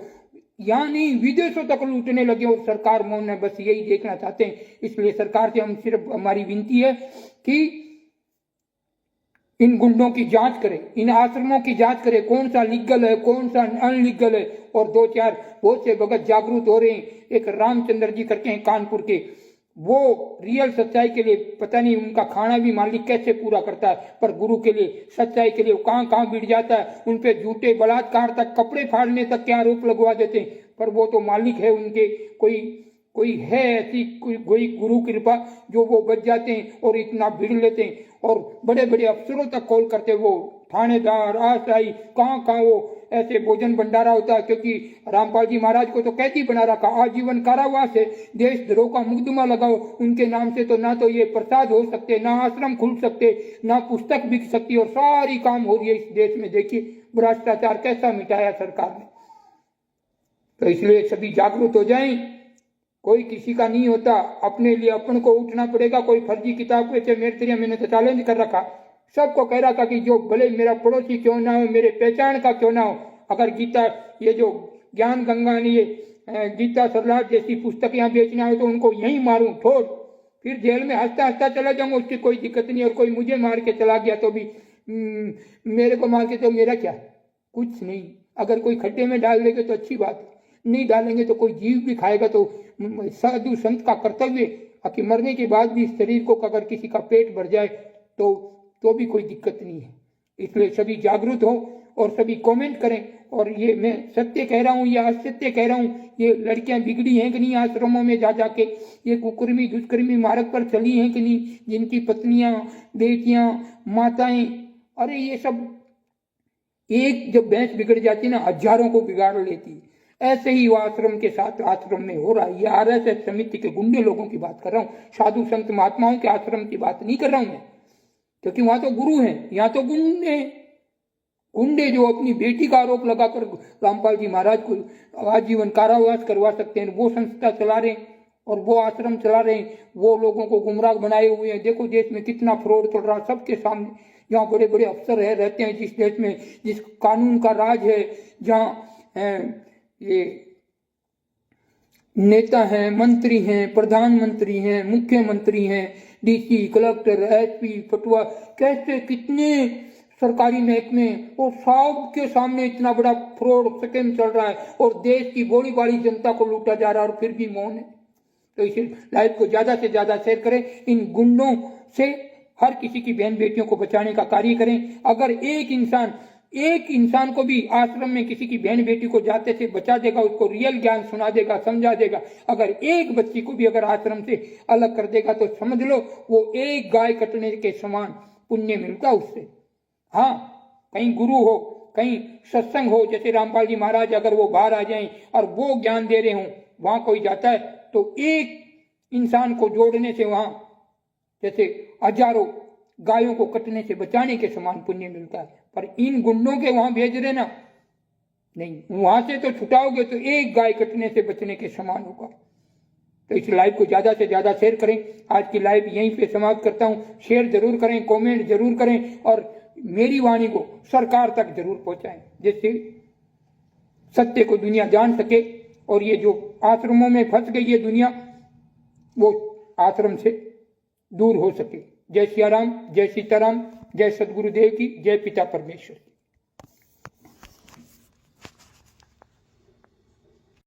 यहाँ नहीं विदेशों तक लूटने लगे और सरकार मौन है, बस यही देखना चाहते हैं। इसलिए सरकार से हम सिर्फ हमारी विनती है कि इन गुंडों की जांच करें, इन आश्रमों की जांच करें, कौन सा लीगल है कौन सा अनलीगल है। और 2-4 बहुत से भगत जागरूक हो रहे हैं, एक रामचंद्र जी करके हैं कानपुर के, वो रियल सच्चाई के लिए पता नहीं उनका खाना भी मालिक कैसे पूरा करता है, पर गुरु के लिए सच्चाई के लिए कहाँ कहाँ भिड़ जाता है, उन पे झूठे बलात्कार तक कपड़े फाड़ने तक के आरोप लगवा देते हैं, पर वो तो मालिक है उनके, कोई है ऐसी कोई गुरु कृपा जो वो बच जाते हैं और इतना भिड़ लेते हैं और बड़े बड़े अफसरों तक कॉल करते, वो थानेदार आशाई कहाँ कहाँ वो ऐसे भोजन भंडारा होता है। क्योंकि रामपाल जी महाराज को तो कैदी बना रखा, आजीवन कारावास है, देशद्रोह का मुकदमा लगाओ उनके नाम से, तो ना तो ये प्रसाद हो सकते, ना आश्रम खुल सकते, ना पुस्तक बिक सकती, और सारी काम हो रही है इस देश में। देखिए भ्रष्टाचार कैसा मिटाया सरकार ने। तो इसलिए सभी जागरूक हो जाएं, कोई किसी का नहीं होता, अपने लिए अपन को उठना पड़ेगा। कोई फर्जी किताब पे मैंने तो चैलेंज कर रखा, सबको कह रहा था कि जो भले मेरा पड़ोसी क्यों ना हो, मेरे पहचान का क्यों ना हो, अगर गीता ये जो ज्ञान गंगा ने ये गीता सरलाद जैसी पुस्तक यहाँ बेचना हो तो उनको यहीं मारूं ठोर, फिर जेल में हंसता हंसता चला जाऊंगा, उसकी कोई दिक्कत नहीं। और कोई मुझे मार के चला गया तो भी मेरे को मार के तो मेरा क्या, कुछ नहीं। अगर कोई खड्डे में डाल देंगे तो अच्छी बात है, नहीं डालेंगे तो कोई जीव भी खाएगा। तो साधु संत का कर्तव्य है कि मरने के बाद भी शरीर को अगर किसी का पेट भर जाए तो भी कोई दिक्कत नहीं है। इसलिए सभी जागरूक हो और सभी कमेंट करें। और ये मैं सत्य कह रहा हूँ या असत्य कह रहा हूँ, ये लड़कियां बिगड़ी हैं कि नहीं आश्रमों में जा जाके, ये कुकर्मी दुष्कर्मी मार्ग पर चली हैं कि नहीं, जिनकी पत्नियां बेटियां माताएं, अरे ये सब एक जब भैंस बिगड़ जाती है ना हजारों को बिगाड़ लेती है। ऐसे ही वो आश्रम के साथ आश्रम में हो रहा है। ये RSS समिति के गुंडे लोगों की बात कर रहा हूँ, साधु संत महात्माओं के आश्रम की बात नहीं कर रहा हूं मैं, क्योंकि वहां तो गुरु हैं, यहाँ तो गुंडे जो अपनी बेटी का आरोप लगाकर रामपाल जी महाराज को आजीवन कारावास करवा सकते हैं, वो संस्था चला रहे हैं और वो आश्रम चला रहे हैं, वो लोगों को गुमराह बनाए हुए हैं। देखो देश में कितना फ्रॉड चल रहा सबके सामने। यहाँ बड़े बड़े अफसर रहते हैं जिस देश में जिस कानून का राज है, जहाँ ये नेता हैं, मंत्री हैं, प्रधानमंत्री हैं, मुख्यमंत्री हैं, DC, कलेक्टर, SP, पटवा, कैसे कितने सरकारी महकमे और सब के सामने इतना बड़ा फ्रॉड स्कैम चल रहा है और देश की भोली भाली जनता को लूटा जा रहा है और फिर भी मौन है। तो इसे लाइव को ज्यादा से ज्यादा शेयर करें, इन गुंडों से हर किसी की बहन बेटियों को बचाने का कार्य करें। अगर एक इंसान को भी आश्रम में किसी की बहन बेटी को जाते से बचा देगा, उसको रियल ज्ञान सुना देगा, समझा देगा, अगर एक बच्ची को भी अगर आश्रम से अलग कर देगा तो समझ लो वो एक गाय कटने के समान पुण्य मिलता उससे। हाँ, कहीं गुरु हो, कहीं सत्संग हो, जैसे रामपाल जी महाराज अगर वो बाहर आ जाएं और वो ज्ञान दे रहे हों, वहां कोई जाता है तो एक इंसान को जोड़ने से वहां जैसे हजारों गायों को कटने से बचाने के समान पुण्य मिलता है। पर इन गुंडों के वहां भेज रहे ना, नहीं, वहां से तो छुटाओगे तो एक गाय कटने से बचने के समान होगा। तो इस लाइव को ज्यादा से ज्यादा शेयर करें। आज की लाइव यहीं पे समाप्त करता हूं। शेयर जरूर करें, कमेंट जरूर करें और मेरी वाणी को सरकार तक जरूर पहुंचाएं, जिससे सत्य को दुनिया जान सके और ये जो आश्रमों में फंस गई है दुनिया, वो आश्रम से दूर हो सके। जय सिया राम, जय सीताराम, जय सदगुरुदेव की, जय पिता परमेश्वर।